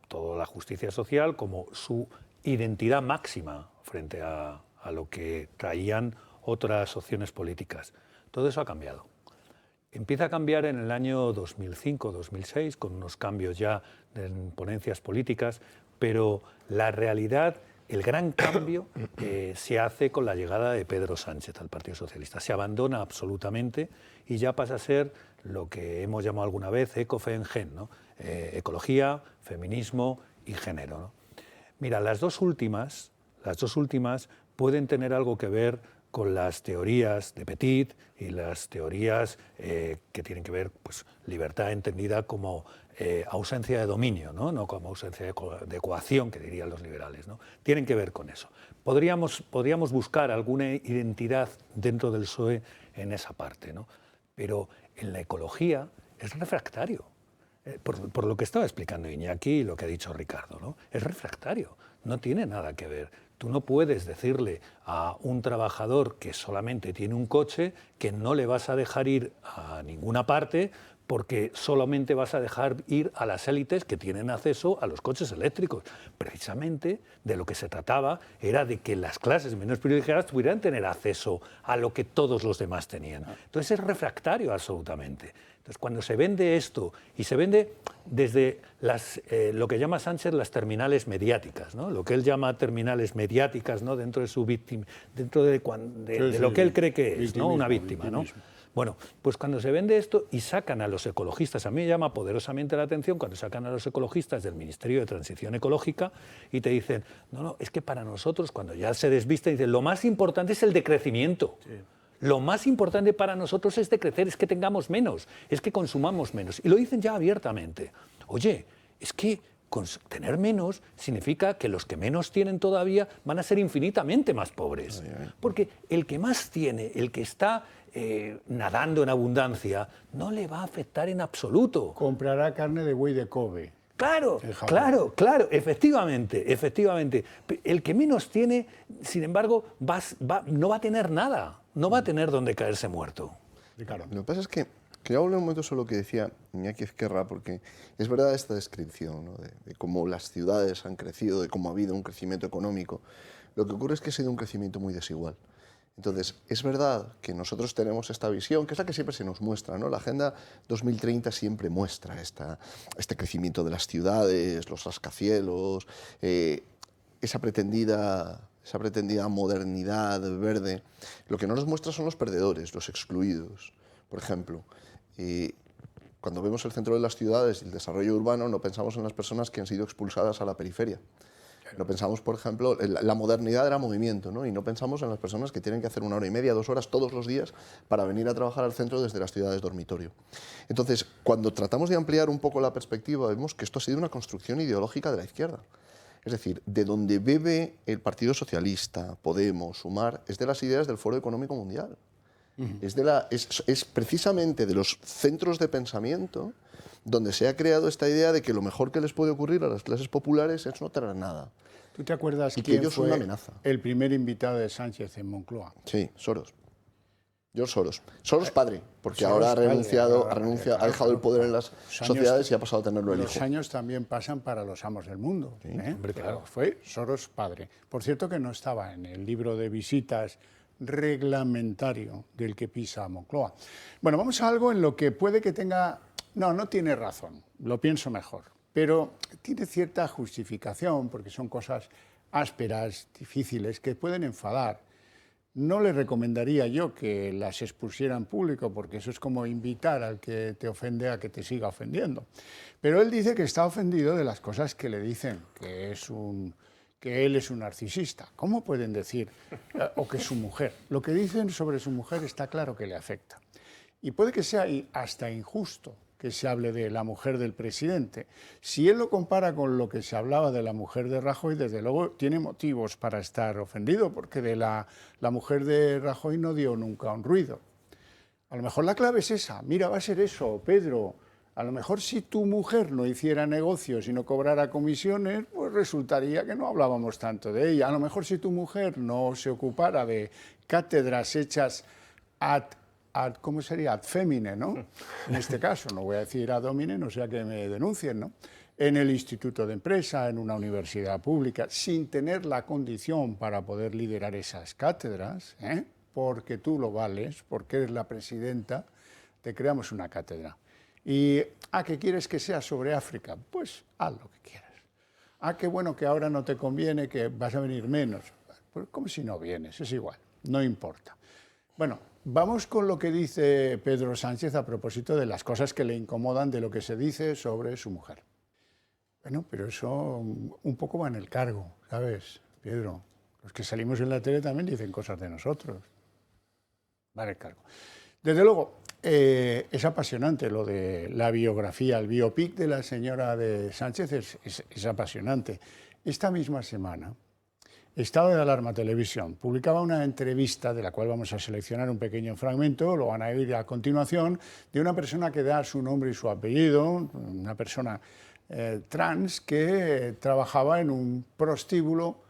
toda la justicia social como su identidad máxima frente a lo que traían otras opciones políticas. Todo eso ha cambiado. Empieza a cambiar en el año 2005-2006, con unos cambios ya en ponencias políticas, pero la realidad, el gran cambio se hace con la llegada de Pedro Sánchez al Partido Socialista. Se abandona absolutamente y ya pasa a ser lo que hemos llamado alguna vez eco-fe-en-gen, ¿no? Ecología, feminismo y género, ¿no? Mira, las dos últimas pueden tener algo que ver con las teorías de Petit y las teorías que tienen que ver, pues, libertad entendida como ausencia de dominio, no como ausencia de coacción, que dirían los liberales, ¿no? Tienen que ver con eso. Podríamos buscar alguna identidad dentro del PSOE en esa parte, ¿no? Pero en la ecología es refractario. Por lo que estaba explicando Iñaki y lo que ha dicho Ricardo, ¿no? Es refractario, no tiene nada que ver. Tú no puedes decirle a un trabajador que solamente tiene un coche que no le vas a dejar ir a ninguna parte porque solamente vas a dejar ir a las élites que tienen acceso a los coches eléctricos. Precisamente de lo que se trataba era de que las clases menos privilegiadas pudieran tener acceso a lo que todos los demás tenían. Entonces es refractario absolutamente. Entonces, cuando se vende esto, y se vende desde lo que llama Sánchez las terminales mediáticas, ¿no? Lo que él llama terminales mediáticas, ¿no? Dentro de su víctima, dentro de lo que él cree que es, ¿no? Una víctima, ¿no? Bueno, pues cuando se vende esto y sacan a los ecologistas, a mí me llama poderosamente la atención cuando sacan a los ecologistas del Ministerio de Transición Ecológica y te dicen, no, es que para nosotros, cuando ya se desvisten, dicen, lo más importante es el decrecimiento. Sí. Lo más importante para nosotros es decrecer, es que tengamos menos, es que consumamos menos. Y lo dicen ya abiertamente. Oye, es que tener menos significa que los que menos tienen todavía van a ser infinitamente más pobres. Porque el que más tiene, el que está nadando en abundancia, no le va a afectar en absoluto. Comprará carne de buey de Kobe. Claro, efectivamente. El que menos tiene, sin embargo, no va a tener nada, no va a tener donde caerse muerto. Ricardo. Lo que pasa es que quería hablar un momento sobre lo que decía Iñaki Ezquerra, porque es verdad esta descripción, ¿no? de cómo las ciudades han crecido, de cómo ha habido un crecimiento económico. Lo que ocurre es que ha sido un crecimiento muy desigual. Entonces, es verdad que nosotros tenemos esta visión, que es la que siempre se nos muestra, ¿no? La Agenda 2030 siempre muestra este crecimiento de las ciudades, los rascacielos, esa pretendida modernidad verde. Lo que no nos muestra son los perdedores, los excluidos. Por ejemplo, cuando vemos el centro de las ciudades y el desarrollo urbano, no pensamos en las personas que han sido expulsadas a la periferia. No pensamos, por ejemplo, la modernidad era movimiento, ¿no? Y no pensamos en las personas que tienen que hacer 1 hora y media, 2 horas todos los días para venir a trabajar al centro desde las ciudades dormitorio. Entonces, cuando tratamos de ampliar un poco la perspectiva, vemos que esto ha sido una construcción ideológica de la izquierda. Es decir, de donde bebe el Partido Socialista, Podemos, Sumar, es de las ideas del Foro Económico Mundial. Es precisamente de los centros de pensamiento donde se ha creado esta idea de que lo mejor que les puede ocurrir a las clases populares es no tener nada. ¿Tú te acuerdas y que quién ellos fue son una amenaza? El primer invitado de Sánchez en Moncloa? Sí, Soros. George Soros. Soros padre, porque Soros ahora padre, ha dejado el poder en las sociedades y ha pasado a tenerlo el hijo. Los años también pasan para los amos del mundo. Sí, Hombre, claro. Fue Soros padre. Por cierto que no estaba en el libro de visitas reglamentario del que pisa a Moncloa. Bueno, vamos a algo en lo que puede que tenga... No tiene razón, lo pienso mejor, pero tiene cierta justificación porque son cosas ásperas, difíciles, que pueden enfadar. No le recomendaría yo que las expusiera en público porque eso es como invitar al que te ofende a que te siga ofendiendo. Pero él dice que está ofendido de las cosas que le dicen, que él es un narcisista. ¿Cómo pueden decir? O que su mujer. Lo que dicen sobre su mujer está claro que le afecta. Y puede que sea hasta injusto que se hable de la mujer del presidente. Si él lo compara con lo que se hablaba de la mujer de Rajoy, desde luego tiene motivos para estar ofendido, porque de la mujer de Rajoy no dio nunca un ruido. A lo mejor la clave es esa. Mira, va a ser eso, Pedro. A lo mejor si tu mujer no hiciera negocios y no cobrara comisiones, pues resultaría que no hablábamos tanto de ella. A lo mejor si tu mujer no se ocupara de cátedras hechas ¿cómo sería? Ad femine, ¿no? En este caso, no voy a decir ad hominem, no sea que me denuncien, ¿no? En el instituto de empresa, en una universidad pública, sin tener la condición para poder liderar esas cátedras, porque tú lo vales, porque eres la presidenta, te creamos una cátedra. Y, ¿qué quieres que sea sobre África? Pues haz lo que quieras. Qué bueno que ahora no te conviene, que vas a venir menos. Pues como si no vienes, es igual, no importa. Bueno, vamos con lo que dice Pedro Sánchez a propósito de las cosas que le incomodan de lo que se dice sobre su mujer. Bueno, pero eso un poco va en el cargo, ¿sabes, Pedro? Los que salimos en la tele también dicen cosas de nosotros. Va en el cargo. Desde luego, es apasionante lo de la biografía, el biopic de la señora de Sánchez es apasionante. Esta misma semana, Estado de Alarma Televisión publicaba una entrevista, de la cual vamos a seleccionar un pequeño fragmento, lo van a oír a continuación, de una persona que da su nombre y su apellido, una persona trans que trabajaba en un prostíbulo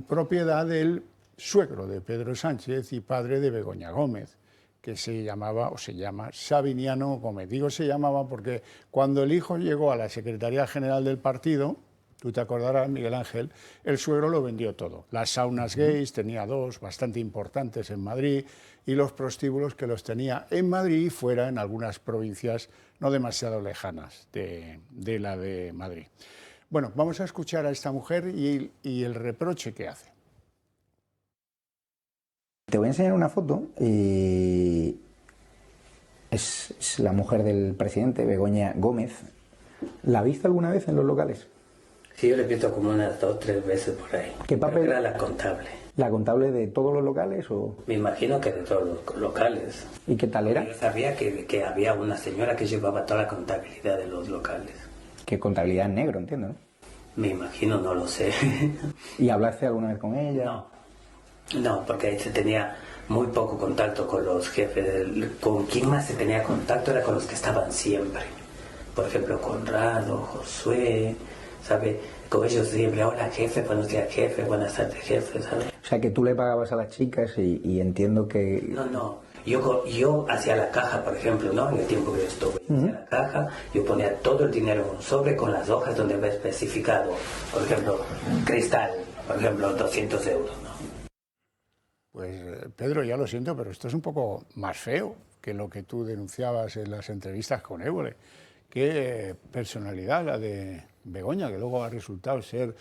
propiedad del suegro de Pedro Sánchez y padre de Begoña Gómez, que se llamaba o se llama Sabiniano Gómez. Digo se llamaba porque cuando el hijo llegó a la Secretaría General del partido, tú te acordarás, Miguel Ángel, el suegro lo vendió todo. Las saunas gays, tenía 2 bastante importantes en Madrid, y los prostíbulos que los tenía en Madrid y fuera en algunas provincias no demasiado lejanas de la de Madrid. Bueno, vamos a escuchar a esta mujer y el reproche que hace. Te voy a enseñar una foto. Es la mujer del presidente, Begoña Gómez. ¿La has visto alguna vez en los locales? Sí, yo le he visto como unas 2 o 3 veces por ahí. ¿Qué papel? Era la contable. ¿La contable de todos los locales o...? Me imagino que de todos los locales. ¿Y qué tal era? Yo sabía que había una señora que llevaba toda la contabilidad de los locales. ¿Qué contabilidad en negro, entiendo, no? Me imagino, no lo sé. ¿Y hablaste alguna vez con ella? No, porque ahí se tenía muy poco contacto con los jefes. Con quien más se tenía contacto era con los que estaban siempre. Por ejemplo, Conrado, Josué, ¿sabe? Con ellos siempre, hola jefe, buenos días jefe, buenas tardes jefe, ¿sabes? O sea, que tú le pagabas a las chicas y entiendo que... No. Yo hacía la caja, por ejemplo, ¿no? En el tiempo que yo estuve, hacía la caja, yo ponía todo el dinero en un sobre con las hojas donde había especificado, por ejemplo, cristal, por ejemplo, 200 euros, ¿no? Pues Pedro, ya lo siento, pero esto es un poco más feo que lo que tú denunciabas en las entrevistas con Évole. Qué personalidad la de Begoña, que luego ha resultado ser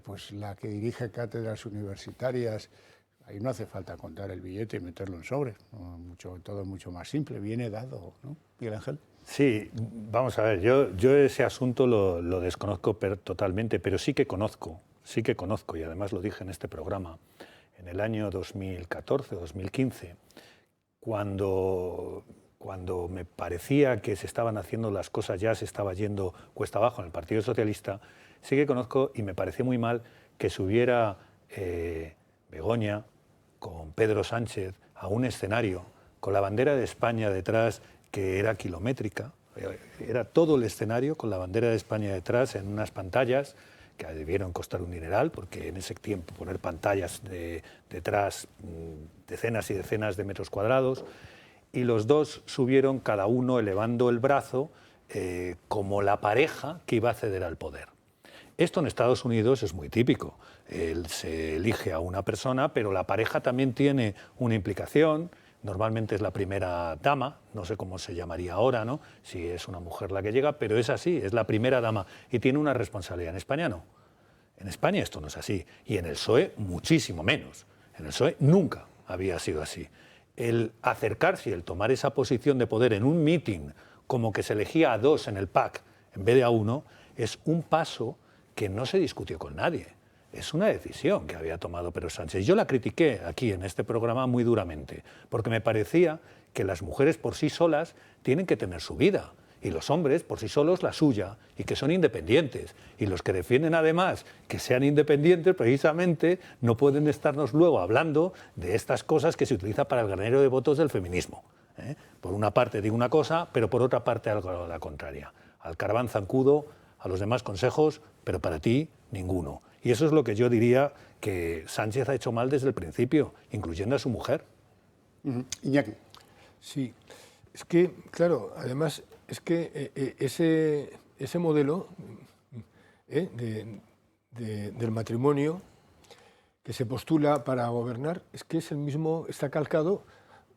pues la que dirige cátedras universitarias. Ahí no hace falta contar el billete y meterlo en sobre, todo es mucho más simple, viene dado, ¿no, Miguel Ángel? Sí, vamos a ver, yo ese asunto lo desconozco totalmente, pero sí que conozco, y además lo dije en este programa, en el año 2014 o 2015, cuando me parecía que se estaban haciendo las cosas, ya se estaba yendo cuesta abajo en el Partido Socialista, sí que conozco y me pareció muy mal que subiera Begoña con Pedro Sánchez a un escenario con la bandera de España detrás, que era kilométrica, era todo el escenario con la bandera de España detrás en unas pantallas que debieron costar un dineral, porque en ese tiempo poner pantallas detrás decenas y decenas de metros cuadrados, y los dos subieron cada uno elevando el brazo como la pareja que iba a acceder al poder. Esto en Estados Unidos es muy típico. Se elige a una persona, pero la pareja también tiene una implicación. Normalmente es la primera dama, no sé cómo se llamaría ahora, ¿no? Si es una mujer la que llega, pero es así, es la primera dama y tiene una responsabilidad. En España no. En España esto no es así. Y en el PSOE muchísimo menos. En el PSOE nunca había sido así. El acercarse y el tomar esa posición de poder en un mitin, como que se elegía a 2 en el PAC en vez de a 1, es un paso que no se discutió con nadie. Es una decisión que había tomado Pedro Sánchez. Yo la critiqué aquí en este programa muy duramente, porque me parecía que las mujeres por sí solas tienen que tener su vida, y los hombres por sí solos la suya, y que son independientes. Y los que defienden además que sean independientes, precisamente, no pueden estarnos luego hablando de estas cosas que se utilizan para el granero de votos del feminismo. Por una parte digo una cosa, pero por otra parte algo a la contraria. Al Caraván zancudo, a los demás consejos, pero para ti ninguno. Y eso es lo que yo diría que Sánchez ha hecho mal desde el principio, incluyendo a su mujer. Iñaki. Sí, es que, claro, además, es que ese modelo del matrimonio que se postula para gobernar, es que es el mismo, está calcado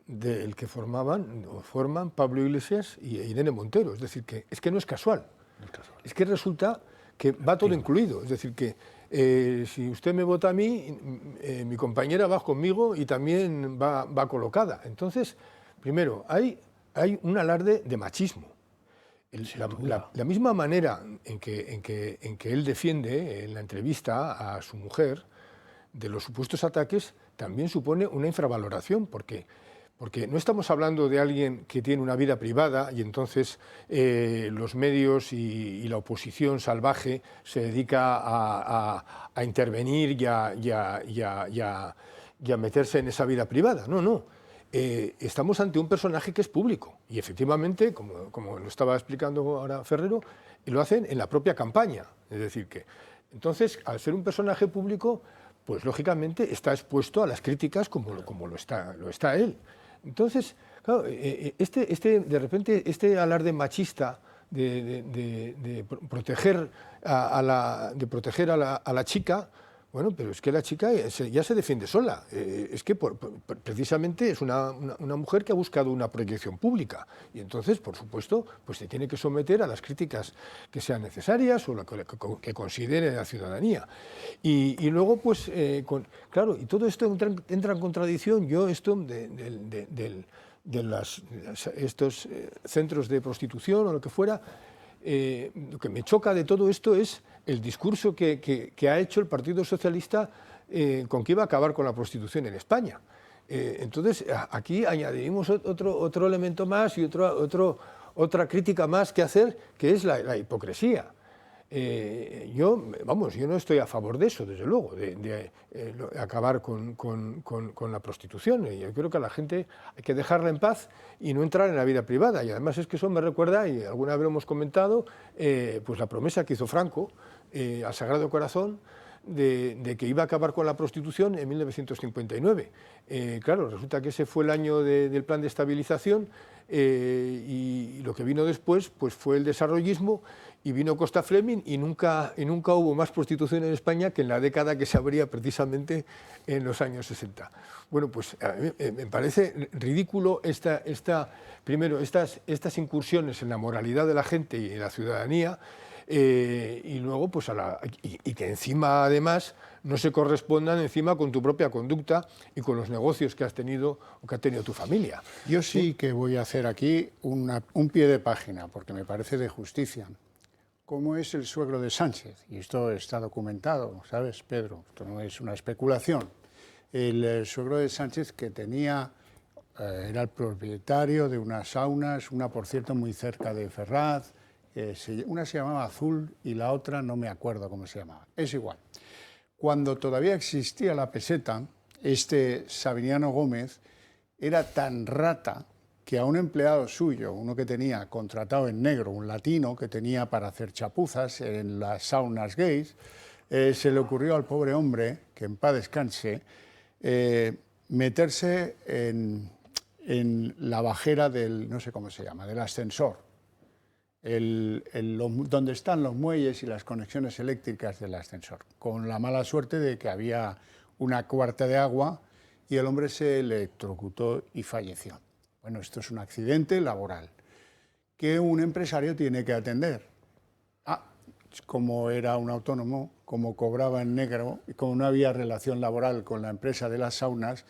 del que forman Pablo Iglesias y Irene Montero. Es decir, que es que no es casual. Es que resulta que va todo incluido. Es decir, que si usted me vota a mí, mi compañera va conmigo y también va colocada. Entonces, primero, hay un alarde de machismo. La misma manera en que él defiende en la entrevista a su mujer de los supuestos ataques también supone una infravaloración, porque no estamos hablando de alguien que tiene una vida privada y entonces los medios y la oposición salvaje se dedica a intervenir y a meterse en esa vida privada. No. Estamos ante un personaje que es público y efectivamente, como lo estaba explicando ahora Ferrero, lo hacen en la propia campaña. Es decir, que entonces, al ser un personaje público, pues lógicamente está expuesto a las críticas como lo está él. Entonces, claro, de repente este alarde machista de proteger a la chica, bueno, pero es que la chica ya se defiende sola. Es que precisamente es una mujer que ha buscado una proyección pública y entonces, por supuesto, pues se tiene que someter a las críticas que sean necesarias o que considere la ciudadanía. Y luego, pues, claro, y todo esto entra en contradicción. Yo esto de estos centros de prostitución o lo que fuera, lo que me choca de todo esto es el discurso que ha hecho el Partido Socialista con que iba a acabar con la prostitución en España. Entonces, aquí añadimos otro elemento más y otra crítica más que hacer, que es la hipocresía. Yo no estoy a favor de eso, desde luego, de acabar con la prostitución. Yo creo que a la gente hay que dejarla en paz y no entrar en la vida privada. Y además es que eso me recuerda, y alguna vez lo hemos comentado, pues la promesa que hizo Franco al Sagrado Corazón de que iba a acabar con la prostitución en 1959. Claro, resulta que ese fue el año del plan de estabilización y lo que vino después pues fue el desarrollismo y vino Costa Fleming y nunca hubo más prostitución en España que en la década que se abría precisamente en los años 60. Bueno, pues a mí me parece ridículo primero estas incursiones en la moralidad de la gente y en la ciudadanía, y luego pues y que encima además no se correspondan encima con tu propia conducta y con los negocios que has tenido o que ha tenido tu familia. Yo sí que voy a hacer aquí un pie de página, porque me parece de justicia. ¿Cómo es el suegro de Sánchez? Y esto está documentado, ¿sabes, Pedro? Esto no es una especulación. El suegro de Sánchez que era el propietario de unas saunas, una por cierto muy cerca de Ferraz, una se llamaba Azul y la otra no me acuerdo cómo se llamaba, es igual. Cuando todavía existía la peseta, este Sabiniano Gómez era tan rata que a un empleado suyo, uno que tenía contratado en negro, un latino que tenía para hacer chapuzas en las saunas gays, se le ocurrió al pobre hombre, que en paz descanse, meterse en la bajera del, no sé cómo se llama, del ascensor, donde están los muelles y las conexiones eléctricas del ascensor, con la mala suerte de que había una cuarta de agua y el hombre se electrocutó y falleció. Bueno, esto es un accidente laboral que un empresario tiene que atender. Como era un autónomo, como cobraba en negro y como no había relación laboral con la empresa de las saunas,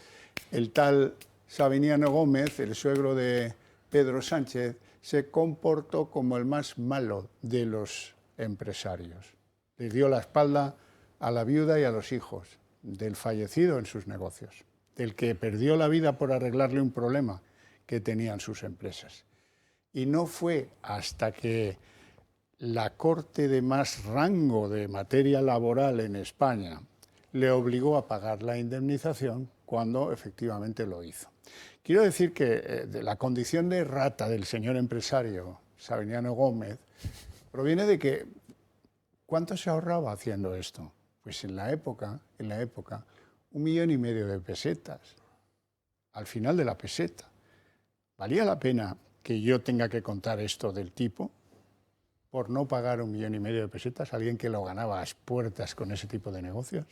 el tal Sabiniano Gómez, el suegro de Pedro Sánchez, se comportó como el más malo de los empresarios. Le dio la espalda a la viuda y a los hijos del fallecido en sus negocios, del que perdió la vida por arreglarle un problema que tenían sus empresas. Y no fue hasta que la Corte de más rango de materia laboral en España le obligó a pagar la indemnización cuando efectivamente lo hizo. Quiero decir que de la condición de rata del señor empresario Sabiniano Gómez proviene de que ¿cuánto se ahorraba haciendo esto? Pues en la época, 1,5 millones de pesetas, al final de la peseta. ¿Valía la pena que yo tenga que contar esto del tipo por no pagar 1,5 millones de pesetas a alguien que lo ganaba a las puertas con ese tipo de negocios?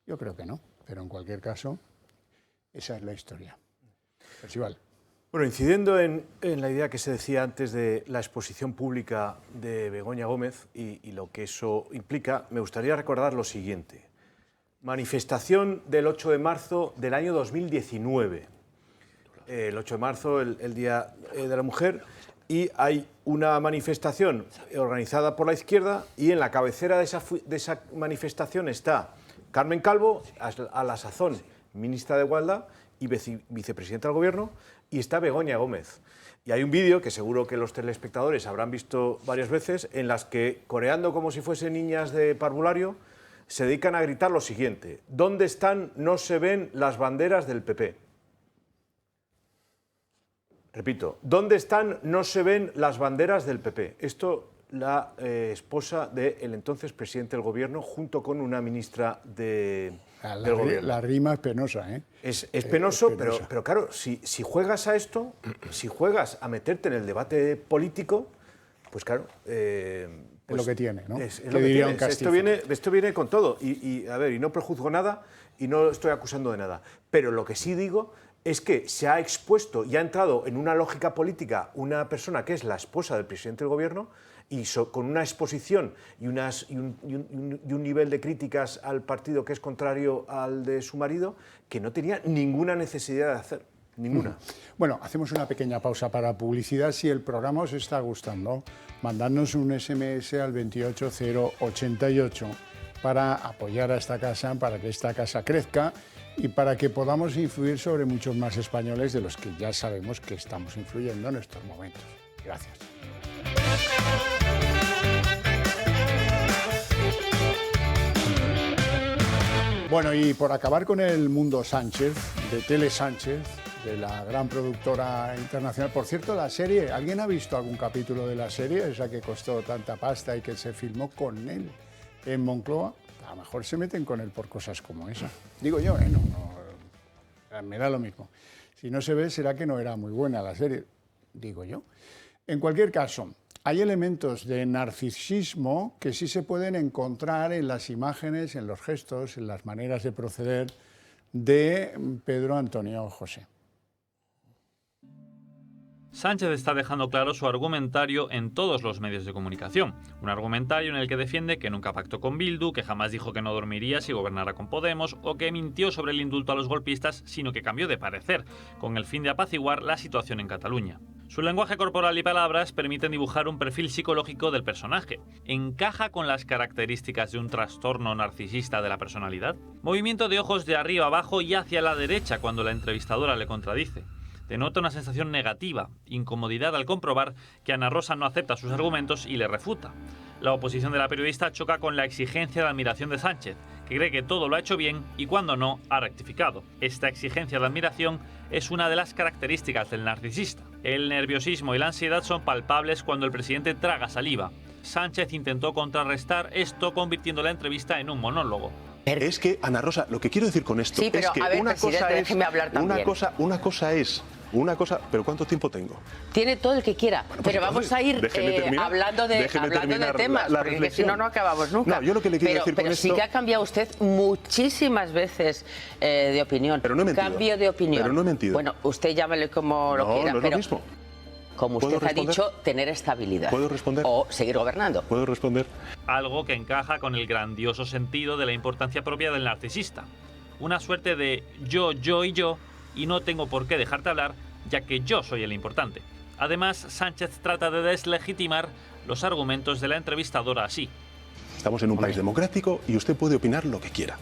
Yo creo que no, pero en cualquier caso, esa es la historia. Percival. Bueno, incidiendo en la idea que se decía antes de la exposición pública de Begoña Gómez y lo que eso implica, me gustaría recordar lo siguiente. Manifestación del 8 de marzo del año 2019. El 8 de marzo, el Día de la Mujer, y hay una manifestación organizada por la izquierda y en la cabecera de esa manifestación está Carmen Calvo, a la sazón ministra de Igualdad y vicepresidenta del Gobierno, y está Begoña Gómez. Y hay un vídeo que seguro que los telespectadores habrán visto varias veces, en las que, coreando como si fuesen niñas de parvulario, se dedican a gritar lo siguiente: ¿dónde están? No se ven las banderas del PP. Repito, ¿dónde están? No se ven las banderas del PP. Esto la esposa del entonces presidente del Gobierno, junto con una ministra del Gobierno. La rima es penosa, ¿eh? Es penoso, pero claro, si juegas a esto, si juegas a meterte en el debate político, pues claro... es lo que tiene, ¿no? Es lo que tiene. Esto viene con todo. Y a ver, y no prejuzgo nada y no estoy acusando de nada. Pero lo que sí digo es que se ha expuesto y ha entrado en una lógica política una persona que es la esposa del presidente del Gobierno y con una exposición y un nivel de críticas al partido que es contrario al de su marido que no tenía ninguna necesidad de hacer. Ninguna. Bueno, hacemos una pequeña pausa para publicidad. Si el programa os está gustando, mandadnos un SMS al 28088 para apoyar a esta casa, para que esta casa crezca y para que podamos influir sobre muchos más españoles de los que ya sabemos que estamos influyendo en estos momentos. Gracias. Bueno, y por acabar con el mundo Sánchez, de Tele Sánchez, de la gran productora internacional. Por cierto, la serie, ¿alguien ha visto algún capítulo de la serie? Esa que costó tanta pasta y que se filmó con él en Moncloa. A lo mejor se meten con él por cosas como esa. Digo yo, me da lo mismo. Si no se ve, será que no era muy buena la serie, digo yo. En cualquier caso, hay elementos de narcisismo que sí se pueden encontrar en las imágenes, en los gestos, en las maneras de proceder de Pedro Antonio José. Sánchez está dejando claro su argumentario en todos los medios de comunicación. Un argumentario en el que defiende que nunca pactó con Bildu, que jamás dijo que no dormiría si gobernara con Podemos o que mintió sobre el indulto a los golpistas, sino que cambió de parecer, con el fin de apaciguar la situación en Cataluña. Su lenguaje corporal y palabras permiten dibujar un perfil psicológico del personaje. ¿Encaja con las características de un trastorno narcisista de la personalidad? Movimiento de ojos de arriba abajo y hacia la derecha cuando la entrevistadora le contradice. Denota una sensación negativa, incomodidad al comprobar que Ana Rosa no acepta sus argumentos y le refuta. La oposición de la periodista choca con la exigencia de admiración de Sánchez, que cree que todo lo ha hecho bien y cuando no, ha rectificado. Esta exigencia de admiración es una de las características del narcisista. El nerviosismo y la ansiedad son palpables cuando el presidente traga saliva. Sánchez intentó contrarrestar esto convirtiendo la entrevista en un monólogo. Es que, Ana Rosa, lo que quiero decir con esto es que una cosa es pero ¿cuánto tiempo tengo? Tiene todo el que quiera, bueno, pues pero vamos a ir hablando de temas, porque si no, no acabamos nunca. No, yo lo que le quiero decir con esto... sí que ha cambiado usted muchísimas veces de opinión. Pero no he mentido. Cambio de opinión. Pero no he mentido. Bueno, usted llámele como lo quiera, no es pero... lo mismo. Como usted ha dicho, tener estabilidad. ¿Puedo responder? O seguir gobernando. ¿Puedo responder? Algo que encaja con el grandioso sentido de la importancia propia del narcisista. Una suerte de yo, y no tengo por qué dejarte hablar, ya que yo soy el importante. Además, Sánchez trata de deslegitimar los argumentos de la entrevistadora así. Estamos en un país democrático y usted puede opinar lo que quiera.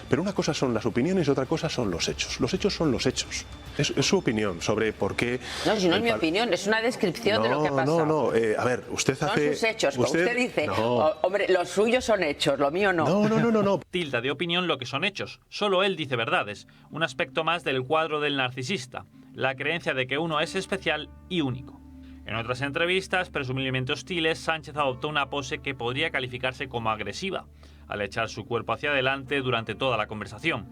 Pero una cosa son las opiniones y otra cosa son los hechos. Los hechos son los hechos. Es su opinión sobre por qué... No, si no es mi opinión, es una descripción de lo que ha pasado. No, a ver, usted hace... Son sus hechos. Usted dice, hombre, los suyos son hechos, lo mío no. No. Tilda de opinión lo que son hechos. Solo él dice verdades. Un aspecto más del cuadro del narcisista. La creencia de que uno es especial y único. En otras entrevistas, presumiblemente hostiles, Sánchez adoptó una pose que podría calificarse como agresiva, al echar su cuerpo hacia adelante durante toda la conversación.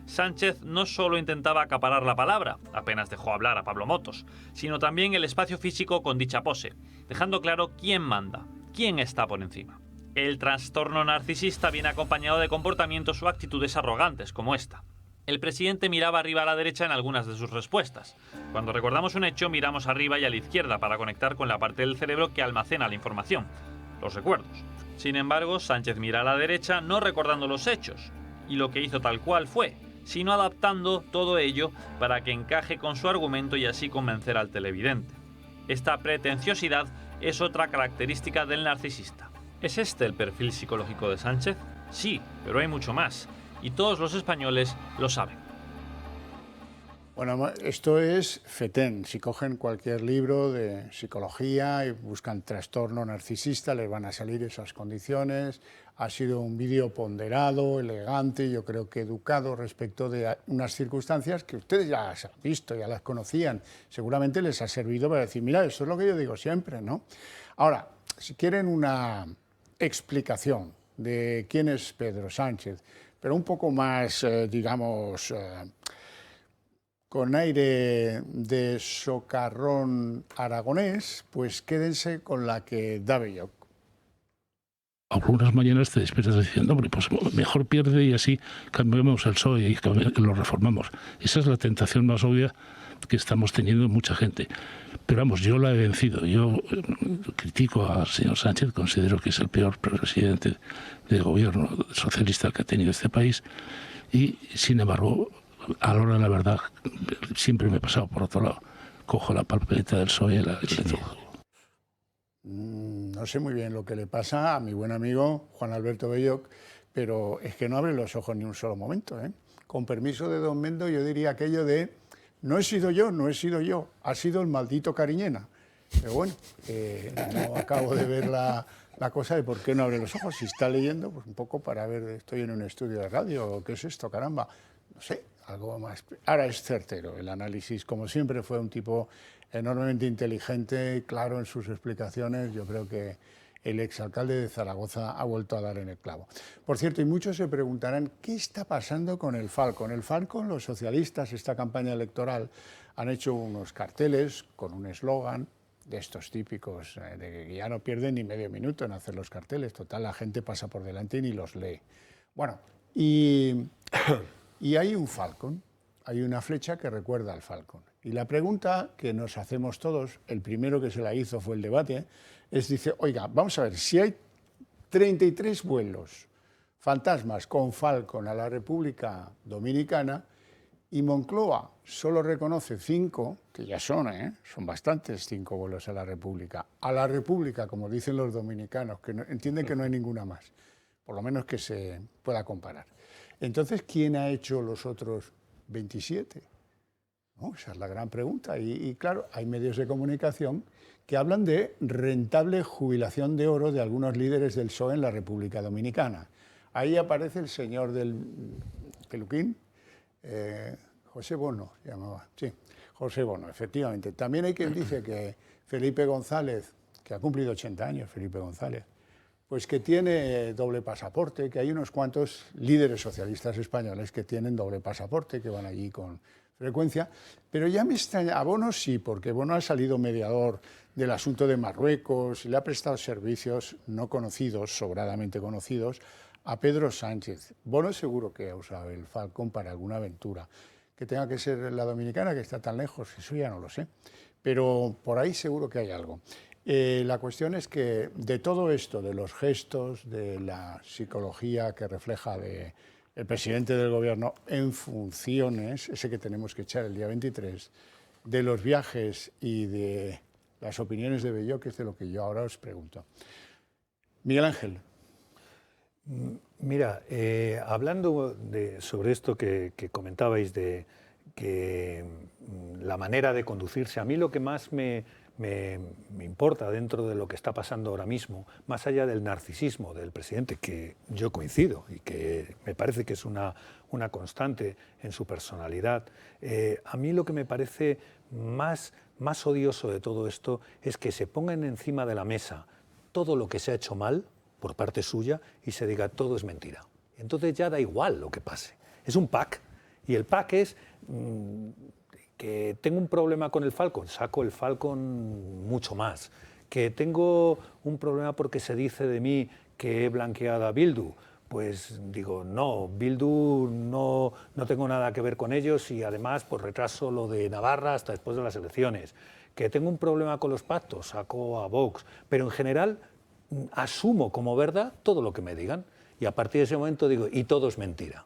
Sánchez no solo intentaba acaparar la palabra, apenas dejó hablar a Pablo Motos, sino también el espacio físico con dicha pose, dejando claro quién manda, quién está por encima. El trastorno narcisista viene acompañado de comportamientos o actitudes arrogantes, como esta. El presidente miraba arriba a la derecha en algunas de sus respuestas. Cuando recordamos un hecho, miramos arriba y a la izquierda para conectar con la parte del cerebro que almacena la información, los recuerdos. Sin embargo, Sánchez mira a la derecha no recordando los hechos, y lo que hizo tal cual fue, sino adaptando todo ello para que encaje con su argumento y así convencer al televidente. Esta pretenciosidad es otra característica del narcisista. ¿Es este el perfil psicológico de Sánchez? Sí, pero hay mucho más. Y todos los españoles lo saben. Bueno, esto es FETEN. Si cogen cualquier libro de psicología y buscan trastorno narcisista, les van a salir esas condiciones. Ha sido un vídeo ponderado, elegante, yo creo que educado respecto de unas circunstancias que ustedes ya las han visto, ya las conocían. Seguramente les ha servido para decir, mira, eso es lo que yo digo siempre, ¿no? Ahora, si quieren una explicación de quién es Pedro Sánchez, pero un poco más, digamos, con aire de socarrón aragonés, pues quédense con la que da Belloc. Algunas mañanas te despiertas diciendo, hombre, pues mejor pierde y así cambiamos el PSOE y lo reformamos. Esa es la tentación más obvia que estamos teniendo mucha gente. Pero vamos, yo la he vencido. Yo critico al señor Sánchez, considero que es el peor presidente de gobierno socialista que ha tenido este país y, sin embargo, a la hora de la verdad, siempre me he pasado por otro lado. Cojo la papeleta del PSOE y la letra. No sé muy bien lo que le pasa a mi buen amigo Juan Alberto Belloc, pero es que no abre los ojos ni un solo momento, ¿eh? Con permiso de don Mendo, yo diría aquello de no he sido yo, ha sido el maldito Cariñena. Pero bueno, no acabo de ver la cosa de por qué no abre los ojos. Si está leyendo, pues un poco para ver, estoy en un estudio de radio, ¿qué es esto, caramba? No sé, algo más. Ahora es certero el análisis, como siempre fue un tipo enormemente inteligente, claro en sus explicaciones. Yo creo que el exalcalde de Zaragoza ha vuelto a dar en el clavo. Por cierto, y muchos se preguntarán, ¿qué está pasando con el Falcon? El Falcon, los socialistas, esta campaña electoral, han hecho unos carteles con un eslogan de estos típicos, de que ya no pierden ni medio minuto en hacer los carteles. Total, la gente pasa por delante y ni los lee. Bueno, y hay un Falcon, hay una flecha que recuerda al Falcon. Y la pregunta que nos hacemos todos, el primero que se la hizo fue el debate, dice, oiga, vamos a ver, si hay 33 vuelos fantasmas con Falcon a la República Dominicana y Moncloa solo reconoce 5, que ya son bastantes 5 vuelos a la República, como dicen los dominicanos, que entienden que no hay ninguna más, por lo menos que se pueda comparar. Entonces, ¿quién ha hecho los otros 27? ¿No? Esa es la gran pregunta. Y claro, hay medios de comunicación que hablan de rentable jubilación de oro de algunos líderes del PSOE en la República Dominicana. Ahí aparece el señor del peluquín, José Bono, se llamaba. Sí, José Bono, efectivamente. También hay quien dice que Felipe González, que ha cumplido 80 años, Felipe González, pues que tiene doble pasaporte, que hay unos cuantos líderes socialistas españoles que tienen doble pasaporte, que van allí con frecuencia, pero ya me extraña, a Bono sí, porque Bono ha salido mediador del asunto de Marruecos y le ha prestado servicios no conocidos, sobradamente conocidos, a Pedro Sánchez. Bono seguro que ha usado el Falcon para alguna aventura. Que tenga que ser la dominicana, que está tan lejos, eso ya no lo sé, pero por ahí seguro que hay algo. La cuestión es que de todo esto, de los gestos, de la psicología que refleja el presidente del gobierno en funciones, ese que tenemos que echar el día 23, de los viajes y de las opiniones de Belloc, que es de lo que yo ahora os pregunto. Miguel Ángel. Mira, hablando sobre esto que comentabais de que la manera de conducirse, a mí lo que más me importa dentro de lo que está pasando ahora mismo, más allá del narcisismo del presidente, que yo coincido y que me parece que es una constante en su personalidad, a mí lo que me parece más odioso de todo esto es que se pongan encima de la mesa todo lo que se ha hecho mal por parte suya y se diga todo es mentira. Entonces ya da igual lo que pase. Es un pack y el pack es que tengo un problema con el Falcon, saco el Falcon mucho más. Que tengo un problema porque se dice de mí que he blanqueado a Bildu, pues digo, no, Bildu no tengo nada que ver con ellos y además por retraso lo de Navarra hasta después de las elecciones. Que tengo un problema con los pactos, saco a Vox, pero en general asumo como verdad todo lo que me digan y a partir de ese momento digo, y todo es mentira.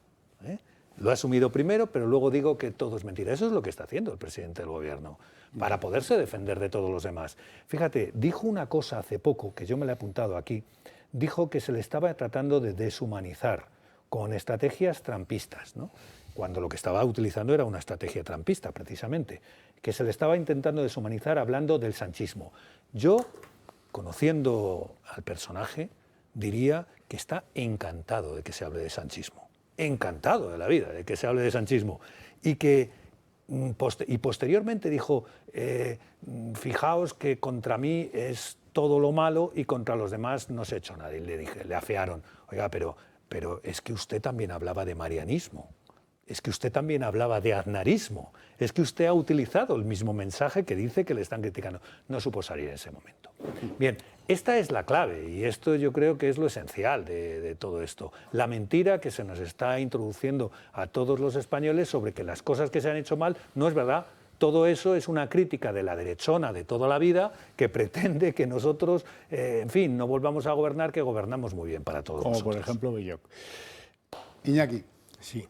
Lo he asumido primero, pero luego digo que todo es mentira. Eso es lo que está haciendo el presidente del gobierno, para poderse defender de todos los demás. Fíjate, dijo una cosa hace poco, que yo me la he apuntado aquí, dijo que se le estaba tratando de deshumanizar con estrategias trampistas, ¿no? Cuando lo que estaba utilizando era una estrategia trampista, precisamente, que se le estaba intentando deshumanizar hablando del sanchismo. Yo, conociendo al personaje, diría que está encantado de que se hable de sanchismo. Encantado de la vida de que se hable de sanchismo y que posteriormente dijo fijaos que contra mí es todo lo malo y contra los demás no se ha hecho nada. Y le afearon, oiga, pero es que usted también hablaba de marianismo, es que usted también hablaba de aznarismo, es que usted ha utilizado el mismo mensaje que dice que le están criticando. No supo salir en ese momento. Bien, esta es la clave y esto yo creo que es lo esencial de todo esto. La mentira que se nos está introduciendo a todos los españoles sobre que las cosas que se han hecho mal no es verdad. Todo eso es una crítica de la derechona de toda la vida que pretende que nosotros, en fin, no volvamos a gobernar, que gobernamos muy bien para todos nosotros. Como por ejemplo Belloc. Iñaki. Sí.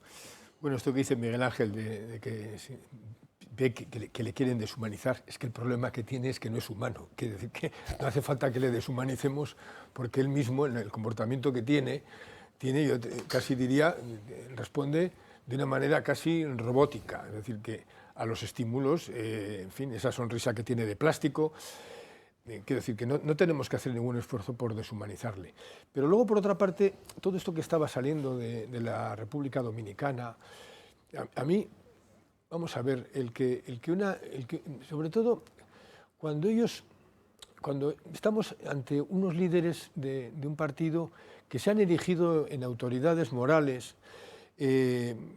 Bueno, esto que dice Miguel Ángel de que ve que le quieren deshumanizar, es que el problema que tiene es que no es humano. Quiere decir que no hace falta que le deshumanicemos porque él mismo, en el comportamiento que tiene, yo casi diría, responde de una manera casi robótica. Es decir, que a los estímulos, en fin, esa sonrisa que tiene de plástico, quiero decir que no tenemos que hacer ningún esfuerzo por deshumanizarle. Pero luego, por otra parte, todo esto que estaba saliendo de la República Dominicana, a mí, vamos a ver, sobre todo cuando estamos ante unos líderes de un partido que se han erigido en autoridades morales,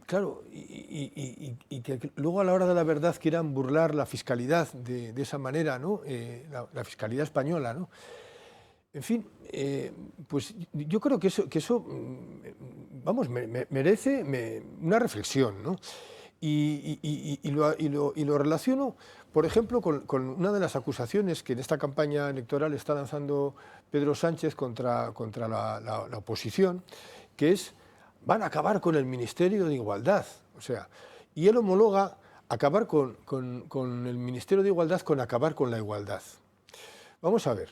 claro, y que luego a la hora de la verdad quieran burlar la fiscalidad de esa manera, ¿no? La fiscalidad española, ¿no? En fin, pues yo creo que eso vamos, merece una reflexión, ¿no? Y lo relaciono, por ejemplo, con una de las acusaciones que en esta campaña electoral está lanzando Pedro Sánchez contra la oposición, que es: van a acabar con el Ministerio de Igualdad. O sea, y él homologa acabar con el Ministerio de Igualdad con acabar con la igualdad. Vamos a ver,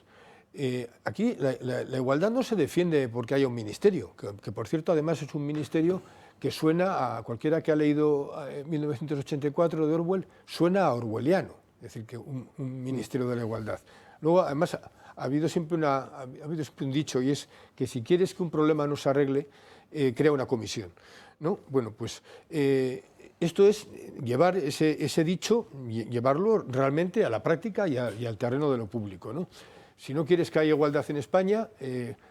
aquí la igualdad no se defiende porque haya un ministerio, que por cierto además es un ministerio que suena a cualquiera que ha leído 1984 de Orwell, suena a orwelliano, es decir, que un Ministerio de la Igualdad. Luego, además, ha habido siempre un dicho, y es que si quieres que un problema no se arregle, crea una comisión, ¿no? Bueno, pues esto es llevar ese dicho, llevarlo realmente a la práctica y al terreno de lo público, ¿no? Si no quieres que haya igualdad en España,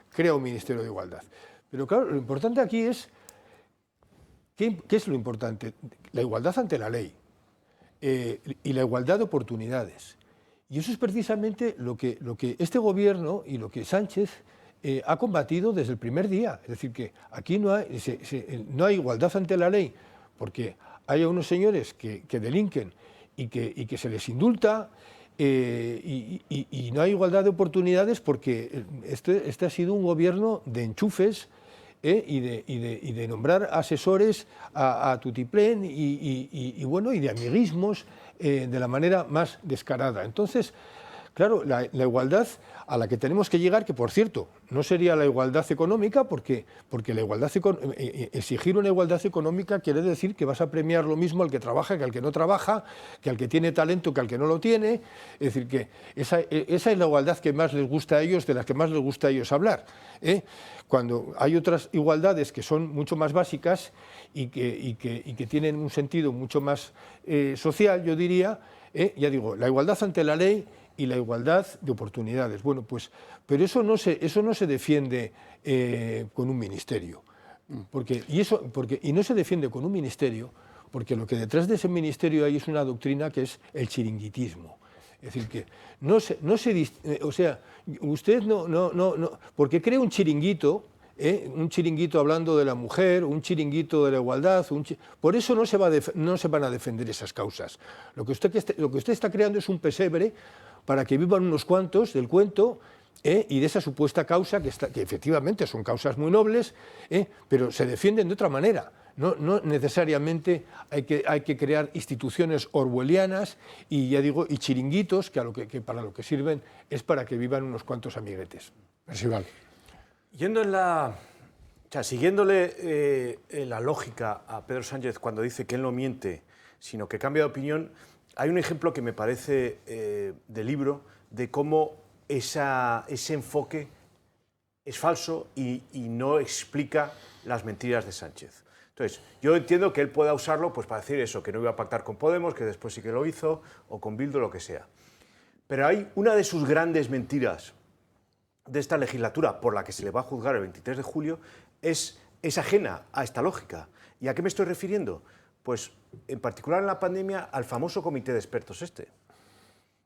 crea un Ministerio de Igualdad. Pero claro, lo importante aquí es, ¿qué es lo importante? La igualdad ante la ley y la igualdad de oportunidades. Y eso es precisamente lo que este gobierno y lo que Sánchez ha combatido desde el primer día. Es decir, que aquí no hay igualdad ante la ley porque hay unos señores que delinquen y que se les indulta, y no hay igualdad de oportunidades porque este ha sido un gobierno de enchufes y de nombrar asesores a tutiplén y de amiguismos de la manera más descarada. Entonces, claro, la igualdad a la que tenemos que llegar, que por cierto, no sería la igualdad económica, porque exigir una igualdad económica quiere decir que vas a premiar lo mismo al que trabaja que al que no trabaja, que al que tiene talento que al que no lo tiene. Es decir, que esa es la igualdad que más les gusta a ellos, de las que más les gusta a ellos hablar, ¿eh? Cuando hay otras igualdades que son mucho más básicas y que tienen un sentido mucho más social, yo diría, ya digo, la igualdad ante la ley y la igualdad de oportunidades. Bueno, pues, pero eso no se defiende con un ministerio. Y no se defiende con un ministerio porque lo que detrás de ese ministerio hay es una doctrina que es el chiringuitismo. Es decir, que o sea, usted no porque cree un chiringuito hablando de la mujer, un chiringuito de la igualdad, por eso no se van a defender esas causas. Lo que usted está creando es un pesebre para que vivan unos cuantos del cuento y de esa supuesta causa, que efectivamente son causas muy nobles, pero se defienden de otra manera. No necesariamente hay que crear instituciones orwellianas y, ya digo, y chiringuitos que para lo que sirven es para que vivan unos cuantos amiguetes. Percival. Siguiéndole la lógica a Pedro Sánchez cuando dice que él no miente, sino que cambia de opinión, hay un ejemplo que me parece de libro de cómo ese enfoque es falso y no explica las mentiras de Sánchez. Entonces, yo entiendo que él pueda usarlo pues, para decir eso, que no iba a pactar con Podemos, que después sí que lo hizo, o con Bildu, lo que sea. Pero hay una de sus grandes mentiras de esta legislatura, por la que se le va a juzgar el 23 de julio, es ajena a esta lógica. ¿Y a qué me estoy refiriendo? Pues, en particular en la pandemia, al famoso comité de expertos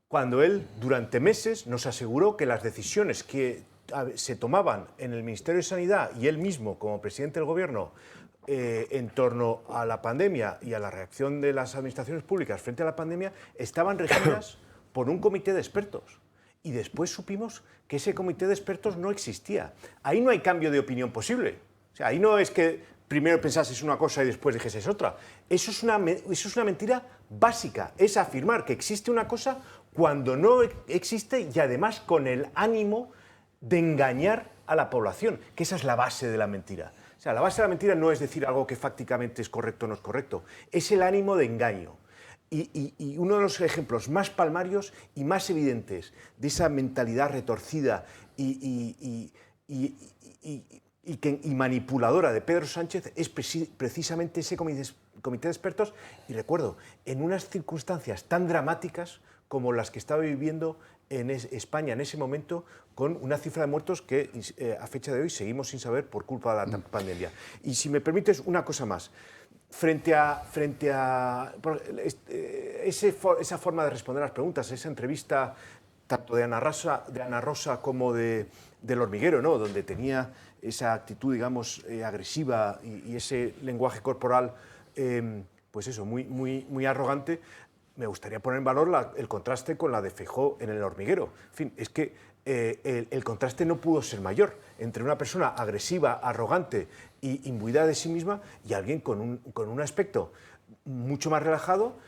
Cuando él, durante meses, nos aseguró que las decisiones que se tomaban en el Ministerio de Sanidad y él mismo, como presidente del Gobierno, en torno a la pandemia y a la reacción de las administraciones públicas frente a la pandemia, estaban regidas por un comité de expertos. Y después supimos que ese comité de expertos no existía. Ahí no hay cambio de opinión posible. O sea, ahí no es que primero pensases una cosa y después dijeses otra. Eso es una mentira básica. Es afirmar que existe una cosa cuando no existe y además con el ánimo de engañar a la población, que esa es la base de la mentira. O sea, la base de la mentira no es decir algo que fácticamente es correcto o no es correcto, es el ánimo de engaño. Y uno de los ejemplos más palmarios y más evidentes de esa mentalidad retorcida y manipuladora de Pedro Sánchez es precisamente ese comité de expertos, y recuerdo, en unas circunstancias tan dramáticas como las que estaba viviendo en España en ese momento, con una cifra de muertos que a fecha de hoy seguimos sin saber por culpa de la pandemia. Y si me permites una cosa más, frente a esa forma de responder las preguntas, esa entrevista tanto de Ana Rosa como del Hormiguero, ¿no? Donde tenía esa actitud, digamos, agresiva y ese lenguaje corporal, pues eso, muy arrogante. Me gustaría poner en valor el contraste con la de Feijóo en el Hormiguero. En fin, es que el contraste no pudo ser mayor entre una persona agresiva, arrogante y imbuida de sí misma y alguien con un aspecto mucho más relajado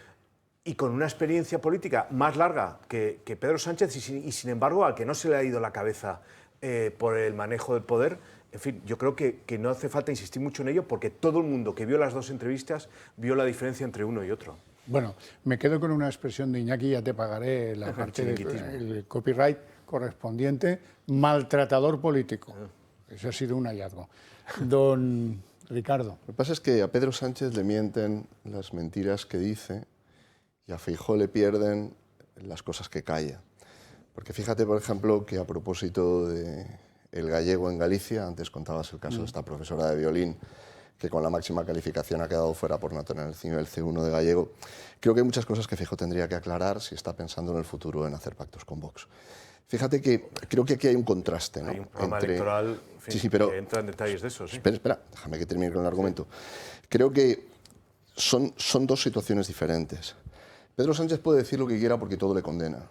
y con una experiencia política más larga que Pedro Sánchez y sin embargo al que no se le ha ido la cabeza por el manejo del poder. En fin, yo creo que no hace falta insistir mucho en ello porque todo el mundo que vio las dos entrevistas vio la diferencia entre uno y otro. Bueno, me quedo con una expresión de Iñaki, ya te pagaré la parte del copyright correspondiente, maltratador político. Eso ha sido un hallazgo. Don Ricardo. Lo que pasa es que a Pedro Sánchez le mienten las mentiras que dice y a Feijóo le pierden las cosas que calla. Porque fíjate, por ejemplo, que a propósito del gallego en Galicia, antes contabas el caso de esta profesora de violín, que con la máxima calificación ha quedado fuera por no tener el nivel C1 de gallego. Creo que hay muchas cosas que Feijóo tendría que aclarar si está pensando en el futuro en hacer pactos con Vox. Fíjate que creo que aquí hay un contraste, ¿no? Hay un programa electoral, en fin, sí, pero que entra en detalles de eso. ¿Sí? Espera, déjame que termine con el argumento. Creo que son dos situaciones diferentes. Pedro Sánchez puede decir lo que quiera porque todo le condena.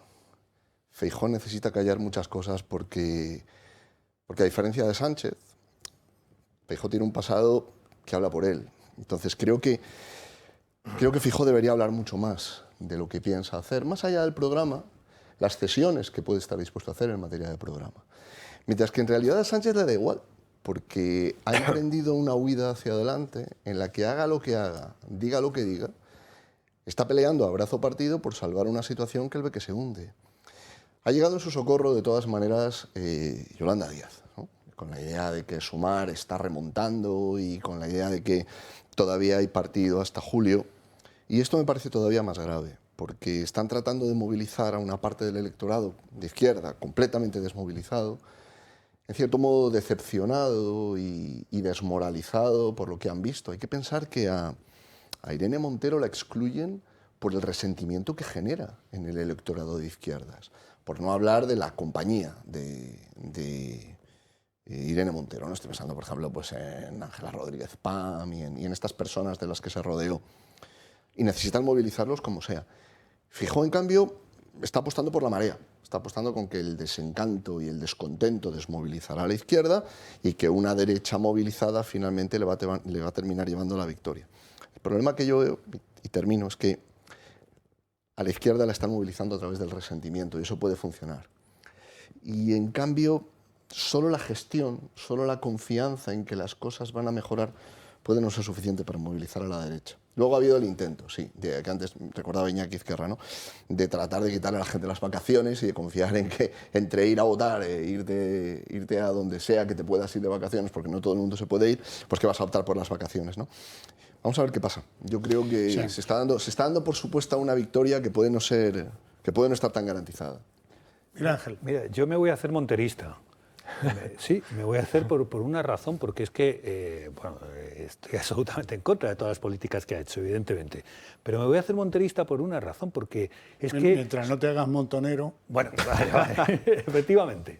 Feijóo necesita callar muchas cosas porque a diferencia de Sánchez, Feijóo tiene un pasado que habla por él. Entonces creo que Feijóo debería hablar mucho más de lo que piensa hacer, más allá del programa. las cesiones que puede estar dispuesto a hacer en materia de programa. Mientras que en realidad a Sánchez le da igual, porque ha emprendido una huida hacia adelante en la que haga lo que haga, diga lo que diga, está peleando a brazo partido por salvar una situación que él ve que se hunde. Ha llegado en su socorro, de todas maneras, Yolanda Díaz, ¿no? Con la idea de que Sumar está remontando y con la idea de que todavía hay partido hasta julio. Y esto me parece todavía más grave, porque están tratando de movilizar a una parte del electorado de izquierda, completamente desmovilizado, en cierto modo decepcionado y desmoralizado por lo que han visto. Hay que pensar que a Irene Montero la excluyen por el resentimiento que genera en el electorado de izquierdas, por no hablar de la compañía de Irene Montero, ¿no? Estoy pensando, por ejemplo, pues en Ángela Rodríguez Pam y en estas personas de las que se rodeó. Y necesitan movilizarlos como sea. Feijóo, en cambio, está apostando por la marea. Está apostando con que el desencanto y el descontento desmovilizará a la izquierda y que una derecha movilizada finalmente le va a terminar llevando la victoria. El problema que yo veo, y termino, es que a la izquierda la están movilizando a través del resentimiento y eso puede funcionar. Y en cambio, solo la gestión, solo la confianza en que las cosas van a mejorar puede no ser suficiente para movilizar a la derecha. Luego ha habido el intento, sí, que antes recordaba Iñaki Izquierra, ¿no? De tratar de quitarle a la gente las vacaciones y de confiar en que entre ir a votar e irte a donde sea que te puedas ir de vacaciones, porque no todo el mundo se puede ir, pues que vas a optar por las vacaciones, ¿no? Vamos a ver qué pasa. Yo creo que sí, se está dando por supuesta una victoria que puede no estar tan garantizada. Mira, Ángel. Mira, yo me voy a hacer monterista. Sí, me voy a hacer por una razón, porque es que, estoy absolutamente en contra de todas las políticas que ha hecho, evidentemente, pero me voy a hacer monterista por una razón, porque es que... Mientras no te hagas montonero... Bueno, vale, efectivamente.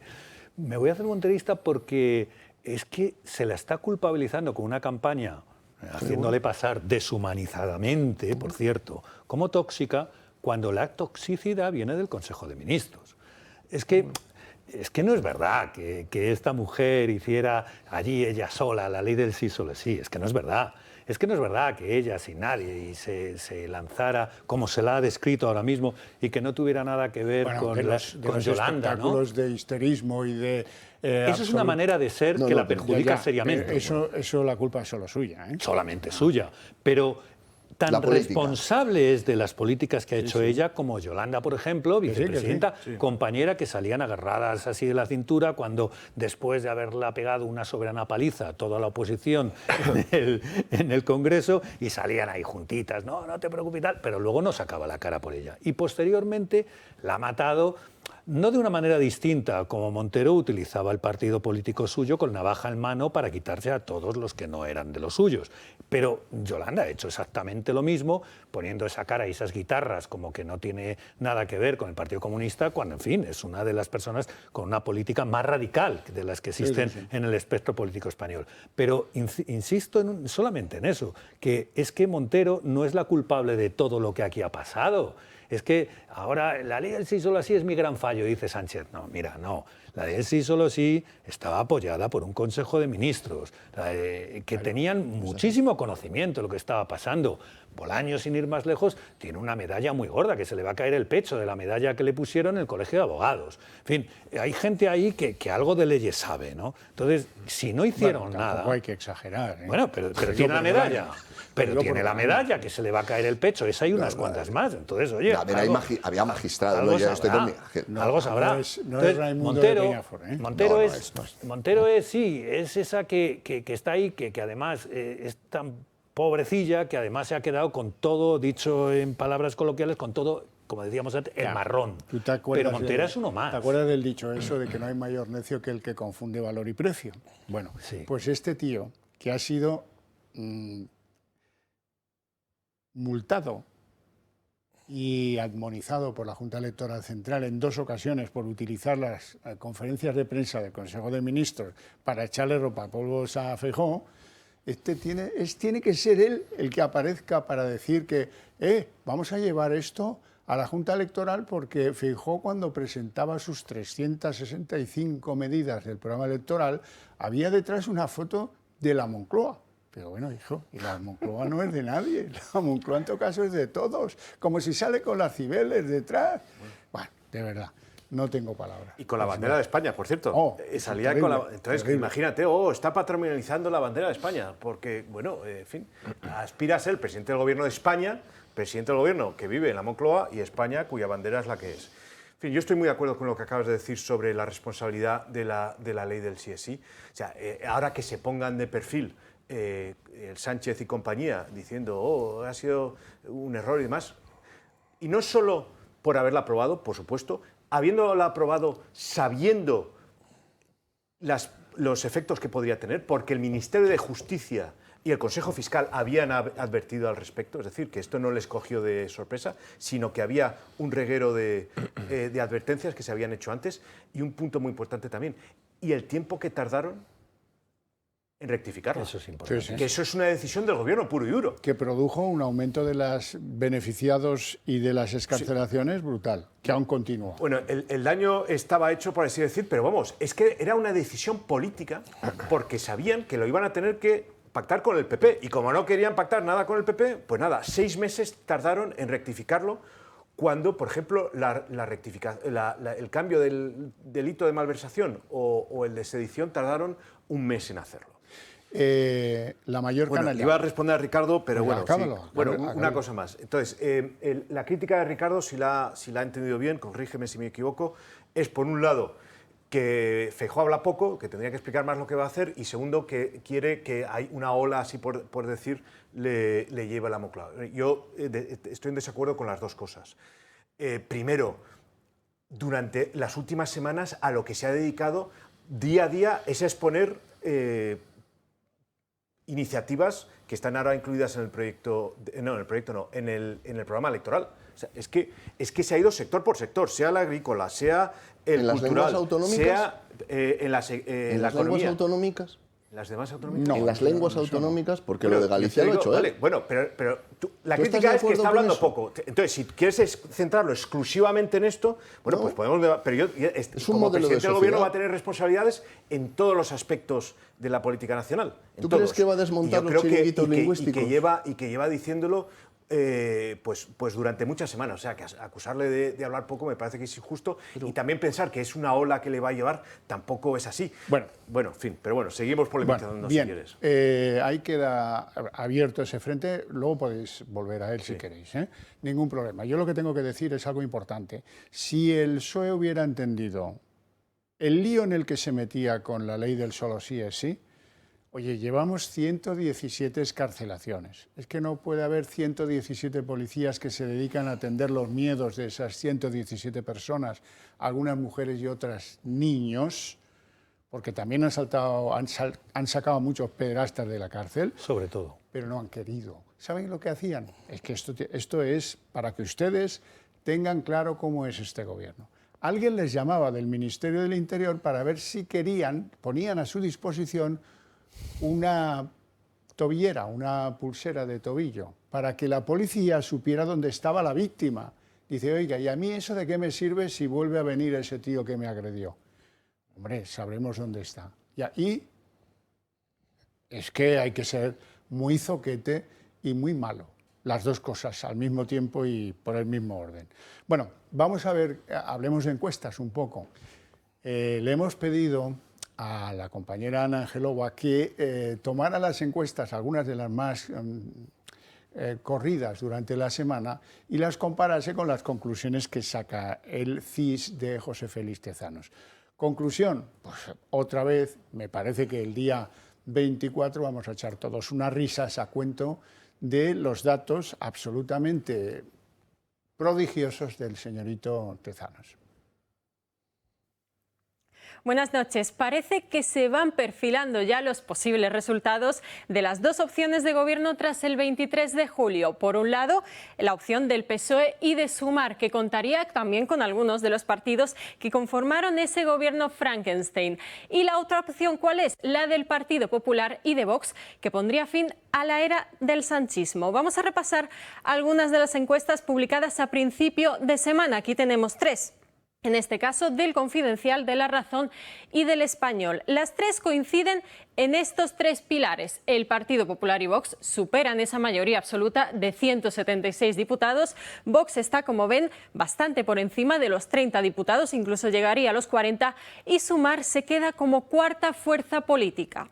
Me voy a hacer monterista porque es que se la está culpabilizando con una campaña, haciéndole pasar deshumanizadamente, por cierto, como tóxica, cuando la toxicidad viene del Consejo de Ministros. Es que no es verdad que esta mujer hiciera allí ella sola la ley del sí solo sí, es que no es verdad. Es que no es verdad que ella, sin nadie, se lanzara como se la ha descrito ahora mismo y que no tuviera nada que ver con Yolanda, ¿no? Espectáculos de histerismo y de... Eso es una manera de ser que la perjudica seriamente. Eso la culpa es solo suya, ¿eh? Solamente suya, pero... Tan responsable es de las políticas que ha hecho ella como Yolanda, por ejemplo, vicepresidenta, compañera, que salían agarradas así de la cintura cuando, después de haberla pegado una soberana paliza a toda la oposición en el Congreso, y salían ahí juntitas, no te preocupes y tal, pero luego no sacaba la cara por ella. Y posteriormente la ha matado, no de una manera distinta, como Montero utilizaba el partido político suyo con navaja en mano para quitarse a todos los que no eran de los suyos. Pero Yolanda ha hecho exactamente lo mismo, poniendo esa cara y esas guitarras como que no tiene nada que ver con el Partido Comunista, cuando, en fin, es una de las personas con una política más radical de las que existen en el espectro político español. Pero insisto solamente en eso, que es que Montero no es la culpable de todo lo que aquí ha pasado. Es que ahora la ley del sí solo sí es mi gran fallo, dice Sánchez. No, mira, no. La ley del sí solo sí estaba apoyada por un Consejo de Ministros que tenían muchísimo conocimiento de lo que estaba pasando. Bolaños, sin ir más lejos, tiene una medalla muy gorda, que se le va a caer el pecho de la medalla que le pusieron en el Colegio de Abogados. En fin, hay gente ahí que algo de leyes sabe, ¿no? Entonces, si no hicieron nada... Tampoco hay que exagerar, ¿eh? Bueno, pero tiene la medalla. Pero tiene la medalla, que se le va a caer el pecho. Esa hay unas cuantas más. Entonces, oye... A ver, había magistrados. Algo ya sabrá. Algo sabrá. No es Raimundo de Peñafort, ¿eh? Montero es esa que está ahí, que además es tan pobrecilla, que además se ha quedado con todo, dicho en palabras coloquiales, con todo, como decíamos antes, el marrón. Pero Montero es uno más. ¿Te acuerdas del dicho eso de que no hay mayor necio que el que confunde valor y precio? Bueno, pues este tío, que ha sido multado y admonizado por la Junta Electoral Central en 2 ocasiones por utilizar las conferencias de prensa del Consejo de Ministros para echarle ropapolvos a Feijóo, tiene que ser él el que aparezca para decir que vamos a llevar esto a la Junta Electoral, porque Feijóo, cuando presentaba sus 365 medidas del programa electoral, había detrás una foto de la Moncloa. Pero bueno, hijo, y la Moncloa no es de nadie, la Moncloa en todo caso es de todos, como si sale con las Cibeles detrás. Bueno, de verdad. No tengo palabras. Y con la bandera de España, por cierto. Salía terrible, con la... Entonces, terrible. imagínate, está patrimonializando la bandera de España, porque, bueno, en fin, aspira a ser el presidente del gobierno de España, presidente del gobierno que vive en la Moncloa, y España cuya bandera es la que es. En fin, yo estoy muy de acuerdo con lo que acabas de decir sobre la responsabilidad de la ley del sí es sí. O sea, ahora que se pongan de perfil el Sánchez y compañía diciendo, ha sido un error y demás, y no solo por haberla aprobado, por supuesto, habiéndola aprobado sabiendo los efectos que podría tener, porque el Ministerio de Justicia y el Consejo Fiscal habían advertido al respecto, es decir, que esto no les cogió de sorpresa, sino que había un reguero de advertencias que se habían hecho antes, y un punto muy importante también, y el tiempo que tardaron en rectificarlo. Eso es importante. Sí, sí. Que eso es una decisión del gobierno puro y duro. Que produjo un aumento de los beneficiados y de las excarcelaciones brutal, que aún continúa. Bueno, el daño estaba hecho, por así decir, pero vamos, es que era una decisión política porque sabían que lo iban a tener que pactar con el PP. Y como no querían pactar nada con el PP, pues nada, 6 meses tardaron en rectificarlo, cuando, por ejemplo, el cambio del delito de malversación o el de sedición tardaron 1 mes en hacerlo. La mayor Bueno, canalidad. iba a responder a Ricardo, pero bueno, acábalo, bueno, acábalo. una cosa más. Entonces, la crítica de Ricardo, si la ha entendido bien, corrígeme si me equivoco, es por un lado que Feijóo habla poco, que tendría que explicar más lo que va a hacer, y segundo, que quiere que hay una ola, así por decir, le lleve a la Moncloa. Yo estoy en desacuerdo con las dos cosas. Primero, durante las últimas semanas a lo que se ha dedicado día a día es a exponer iniciativas que están ahora incluidas en el proyecto, en el programa electoral. O sea, es que se ha ido sector por sector, sea la agrícola, sea el ¿En cultural, las lenguas autonómicas? sea ¿En la las economía. lenguas autonómicas? ¿Las demás autonómicas? No, en las lenguas autonómicas, porque Bueno, lo de Galicia yo te lo he digo, hecho, vale, bueno, pero la ¿Tú estás crítica de es que acuerdo está con hablando eso? poco. Entonces, si quieres centrarlo exclusivamente en esto, bueno, No. pues podemos... Pero yo, Es un como modelo de presidente del gobierno, sociedad. va a tener responsabilidades en todos los aspectos de la política nacional. En ¿Tú todos. crees que va a desmontar Y yo los creo que- chiringuitos y que lingüísticos? lleva diciéndolo pues durante muchas semanas. O sea, que acusarle de hablar poco me parece que es injusto, y también pensar que es una ola que le va a llevar tampoco es así. Bueno, en fin, pero bueno, seguimos polemizando Bien, si quieres. ahí queda abierto ese frente, luego podéis volver a él si queréis, ningún problema. Yo lo que tengo que decir es algo importante. Si el PSOE hubiera entendido el lío en el que se metía con la ley del solo sí es sí, oye, llevamos 117 excarcelaciones. Es que no puede haber 117 policías que se dedican a atender los miedos de esas 117 personas, algunas mujeres y otras niños, porque también han sacado a muchos pederastas de la cárcel. Sobre todo. Pero no han querido. ¿Saben lo que hacían? Es que esto es para que ustedes tengan claro cómo es este gobierno. Alguien les llamaba del Ministerio del Interior para ver si querían, ponían a su disposición una tobillera, una pulsera de tobillo, para que la policía supiera dónde estaba la víctima. Dice, oiga, ¿y a mí eso de qué me sirve si vuelve a venir ese tío que me agredió? Hombre, sabremos dónde está. Y es que hay que ser muy zoquete y muy malo. Las dos cosas al mismo tiempo y por el mismo orden. Bueno, vamos a ver, hablemos de encuestas un poco. Le hemos pedido a la compañera Ana Angelova que tomara las encuestas, algunas de las más corridas durante la semana, y las comparase con las conclusiones que saca el CIS de José Félix Tezanos. Conclusión, pues otra vez, me parece que el día 24 vamos a echar todos unas risas a cuento de los datos absolutamente prodigiosos del señorito Tezanos. Buenas noches. Parece que se van perfilando ya los posibles resultados de las dos opciones de gobierno tras el 23 de julio. Por un lado, la opción del PSOE y de Sumar, que contaría también con algunos de los partidos que conformaron ese gobierno Frankenstein. Y la otra opción, ¿cuál es? La del Partido Popular y de Vox, que pondría fin a la era del sanchismo. Vamos a repasar algunas de las encuestas publicadas a principio de semana. Aquí tenemos 3. en este caso del Confidencial, de La Razón y del Español. Las tres coinciden en estos tres pilares. El Partido Popular y Vox superan esa mayoría absoluta de 176 diputados. Vox está, como ven, bastante por encima de los 30 diputados, incluso llegaría a los 40, y Sumar se queda como cuarta fuerza política.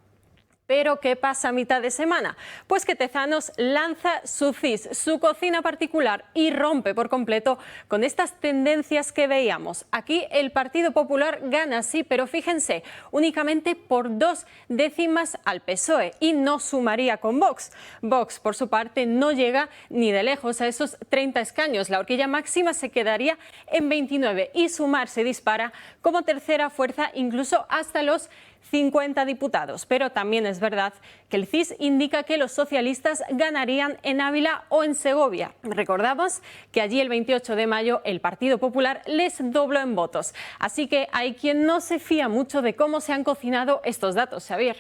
¿Pero qué pasa a mitad de semana? Pues que Tezanos lanza su CIS, su cocina particular, y rompe por completo con estas tendencias que veíamos. Aquí el Partido Popular gana, sí, pero fíjense, únicamente por 2 décimas al PSOE, y no sumaría con Vox. Vox, por su parte, no llega ni de lejos a esos 30 escaños. La horquilla máxima se quedaría en 29 y Sumar se dispara como tercera fuerza incluso hasta los 50 diputados, pero también es verdad que el CIS indica que los socialistas ganarían en Ávila o en Segovia. Recordamos que allí el 28 de mayo el Partido Popular les dobló en votos. Así que hay quien no se fía mucho de cómo se han cocinado estos datos, Xavier.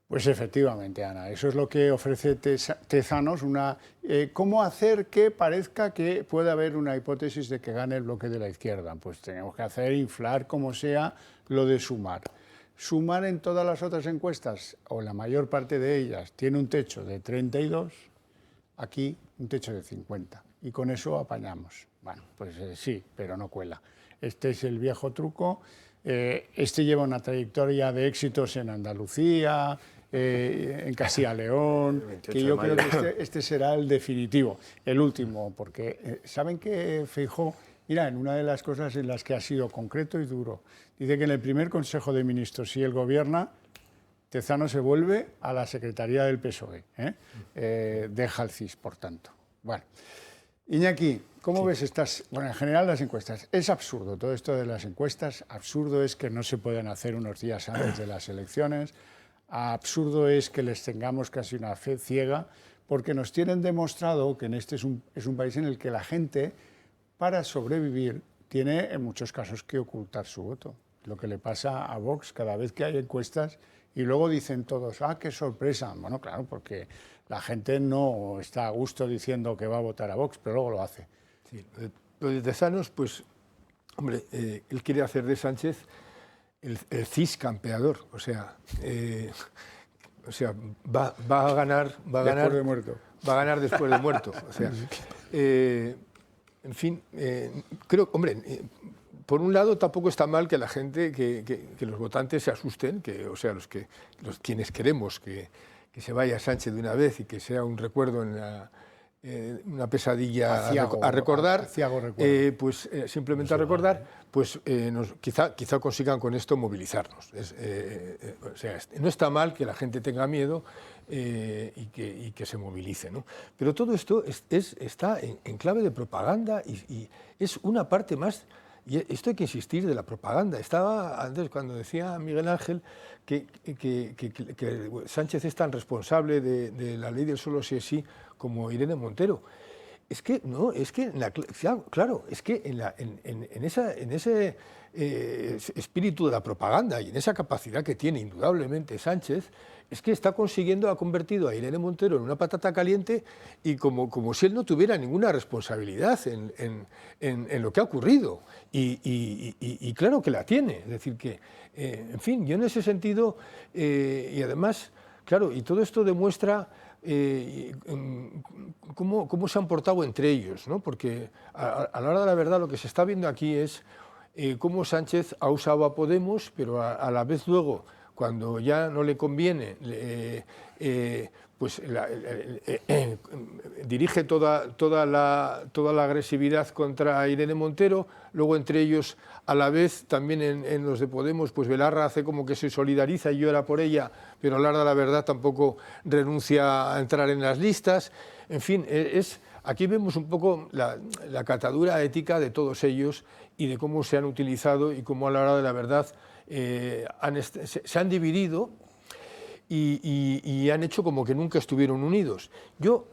Pues efectivamente, Ana, eso es lo que ofrece Tezanos, cómo hacer que parezca que puede haber una hipótesis de que gane el bloque de la izquierda. Pues tenemos que hacer inflar como sea lo de Sumar. Sumar en todas las otras encuestas, o la mayor parte de ellas, tiene un techo de 32, aquí un techo de 50. Y con eso apañamos. Bueno, pues sí, pero no cuela. Este es el viejo truco. Este lleva una trayectoria de éxitos en Andalucía, en Castilla y León, que yo creo que este será el definitivo, el último, porque ¿saben que Feijóo? Mira, en una de las cosas en las que ha sido concreto y duro, dice que en el primer Consejo de Ministros, si él gobierna, Tezanos se vuelve a la Secretaría del PSOE, deja el CIS, por tanto. Bueno, Iñaki, ¿cómo ves estas? Bueno, en general las encuestas. Es absurdo todo esto de las encuestas, absurdo es que no se puedan hacer unos días antes de las elecciones, absurdo es que les tengamos casi una fe ciega, porque nos tienen demostrado que en este es un país en el que la gente, para sobrevivir, tiene en muchos casos que ocultar su voto. Lo que le pasa a Vox cada vez que hay encuestas y luego dicen todos, ¡ah, qué sorpresa! Bueno, claro, porque la gente no está a gusto diciendo que va a votar a Vox, pero luego lo hace. Sí, lo de Tezanos, pues, hombre, él quiere hacer de Sánchez el CIS campeador, o sea, va a ganar después de muerto. Va a ganar después de muerto, o sea, en fin, creo, hombre, por un lado tampoco está mal que la gente, que los votantes se asusten, o sea, quienes queremos que se vaya Sánchez de una vez y que sea un recuerdo una pesadilla a recordar, pues simplemente a recordar, pues quizá consigan con esto movilizarnos. O sea, no está mal que la gente tenga miedo y que se movilice, ¿no? Pero todo esto está en clave de propaganda y es una parte más, y esto hay que insistir, de la propaganda. Estaba antes cuando decía Miguel Ángel que Sánchez es tan responsable de la ley del solo sí es sí como Irene Montero. Es que no, es que claro, es que en ese espíritu de la propaganda y en esa capacidad que tiene indudablemente Sánchez, es que ha convertido a Irene Montero en una patata caliente y como si él no tuviera ninguna responsabilidad en lo que ha ocurrido. Y claro que la tiene. Es decir, que, en fin, yo en ese sentido, y además, claro, y todo esto demuestra cómo se han portado entre ellos, ¿no? Porque a la hora de la verdad lo que se está viendo aquí es cómo Sánchez ha usado a Podemos, pero a la vez luego, cuando ya no le conviene, pues dirige toda la agresividad contra Irene Montero. Luego entre ellos, a la vez, también en los de Podemos, pues Belarra hace como que se solidariza y llora por ella, pero a la hora de la verdad tampoco renuncia a entrar en las listas. En fin, aquí vemos un poco la catadura ética de todos ellos y de cómo se han utilizado y cómo a la hora de la verdad se han dividido y han hecho como que nunca estuvieron unidos. Yo,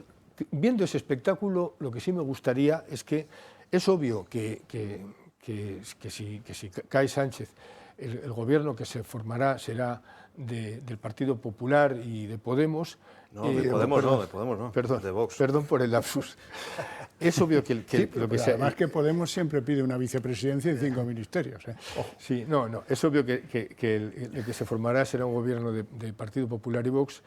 viendo ese espectáculo, lo que sí me gustaría es que es obvio que si cae Sánchez, el gobierno que se formará será del Partido Popular y de Podemos. No, de Podemos no, de Podemos no, perdón, de Vox. Perdón por el lapsus. Es obvio que lo que sea... Además que Podemos siempre pide una vicepresidencia y 5 ministerios. Sí, no, es obvio que el que se formará será un gobierno del Partido Popular y Vox.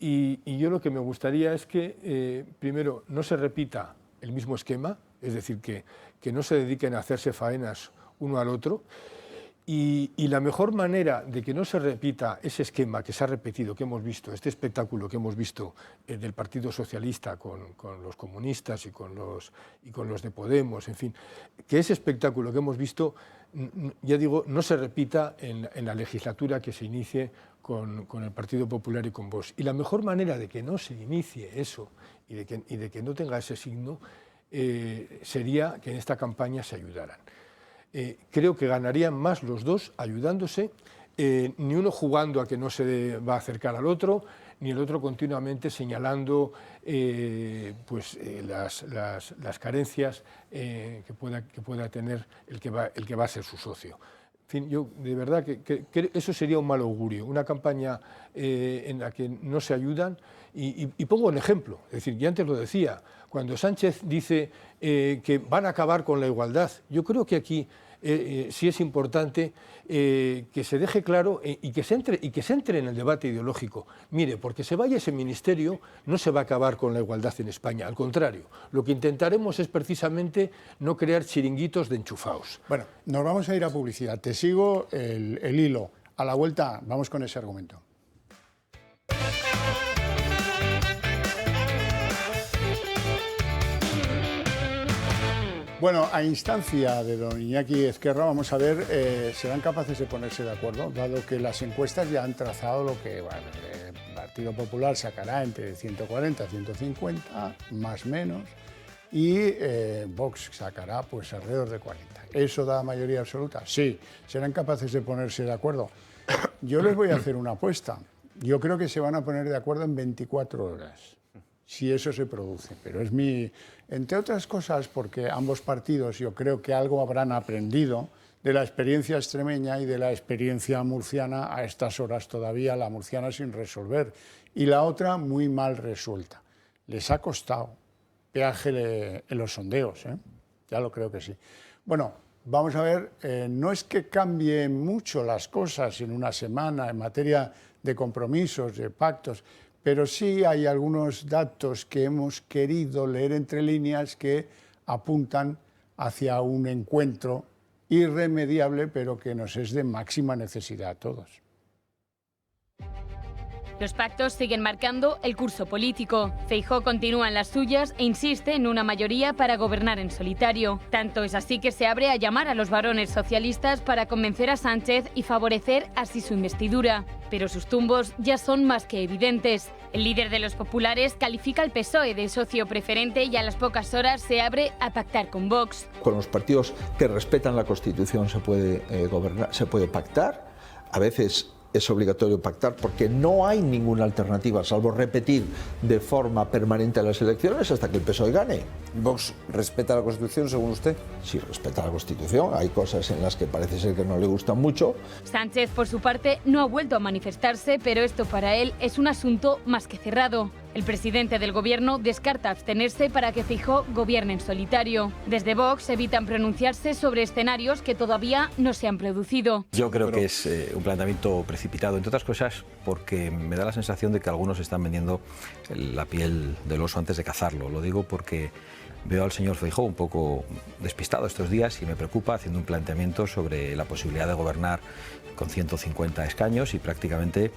Y yo lo que me gustaría es que, primero, no se repita el mismo esquema, es decir, que no se dediquen a hacerse faenas uno al otro. Y la mejor manera de que no se repita ese esquema que se ha repetido, que hemos visto, este espectáculo que hemos visto del Partido Socialista con los comunistas y con los de Podemos, en fin, que ese espectáculo que hemos visto, ya digo, no se repita en la legislatura que se inicie con el Partido Popular y con Vox. Y la mejor manera de que no se inicie eso y de que no tenga ese signo sería que en esta campaña se ayudaran. Creo que ganarían más los dos ayudándose, ni uno jugando a que no se va a acercar al otro, ni el otro continuamente señalando las carencias que pueda tener el que va a ser su socio. En fin, yo de verdad que eso sería un mal augurio, una campaña en la que no se ayudan. Y pongo un ejemplo, es decir, ya antes lo decía, cuando Sánchez dice que van a acabar con la igualdad, yo creo que aquí sí es importante que se deje claro y que se entre en el debate ideológico. Mire, porque se vaya ese ministerio no se va a acabar con la igualdad en España, al contrario, lo que intentaremos es precisamente no crear chiringuitos de enchufaos. Bueno, nos vamos a ir a publicidad, te sigo el hilo, a la vuelta vamos con ese argumento. Bueno, a instancia de don Iñaki Ezquerra, vamos a ver, ¿serán capaces de ponerse de acuerdo? Dado que las encuestas ya han trazado lo que el Partido Popular sacará entre 140 y 150, más o menos, y Vox sacará pues alrededor de 40. ¿Eso da mayoría absoluta? Sí. ¿Serán capaces de ponerse de acuerdo? Yo les voy a hacer una apuesta. Yo creo que se van a poner de acuerdo en 24 horas. Si eso se produce, pero es entre otras cosas, porque ambos partidos yo creo que algo habrán aprendido de la experiencia extremeña y de la experiencia murciana a estas horas todavía, la murciana sin resolver, y la otra muy mal resuelta. Les ha costado peaje en los sondeos, ya lo creo que sí. Bueno, vamos a ver, no es que cambien mucho las cosas en una semana en materia de compromisos, de pactos, pero sí hay algunos datos que hemos querido leer entre líneas que apuntan hacia un encuentro irremediable, pero que nos es de máxima necesidad a todos. Los pactos siguen marcando el curso político. Feijóo continúa en las suyas e insiste en una mayoría para gobernar en solitario. Tanto es así que se abre a llamar a los varones socialistas para convencer a Sánchez y favorecer así su investidura. Pero sus tumbos ya son más que evidentes. El líder de los populares califica al PSOE de socio preferente y a las pocas horas se abre a pactar con Vox. Con los partidos que respetan la Constitución se puede gobernar, se puede pactar. A veces es obligatorio pactar porque no hay ninguna alternativa salvo repetir de forma permanente las elecciones hasta que el PSOE gane. ¿Vox respeta la Constitución, según usted? Sí, respeta la Constitución. Hay cosas en las que parece ser que no le gustan mucho. Sánchez, por su parte, no ha vuelto a manifestarse, pero esto para él es un asunto más que cerrado. El presidente del gobierno descarta abstenerse para que Feijóo gobierne en solitario. Desde Vox evitan pronunciarse sobre escenarios que todavía no se han producido. Yo creo que es un planteamiento precipitado, entre otras cosas porque me da la sensación de que algunos están vendiendo la piel del oso antes de cazarlo. Lo digo porque veo al señor Feijóo un poco despistado estos días y me preocupa haciendo un planteamiento sobre la posibilidad de gobernar con 150 escaños y prácticamente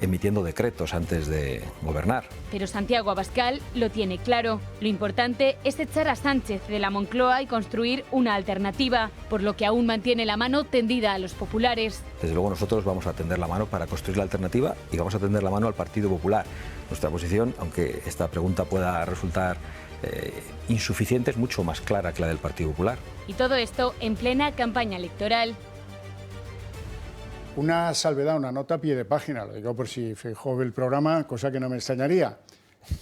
emitiendo decretos antes de gobernar. Pero Santiago Abascal lo tiene claro. Lo importante es echar a Sánchez de la Moncloa y construir una alternativa, por lo que aún mantiene la mano tendida a los populares. Desde luego nosotros vamos a tender la mano para construir la alternativa y vamos a tender la mano al Partido Popular. Nuestra posición, aunque esta pregunta pueda resultar insuficiente, es mucho más clara que la del Partido Popular. Y todo esto en plena campaña electoral. Una salvedad, una nota a pie de página, lo digo por si Feijóo ve el programa, cosa que no me extrañaría.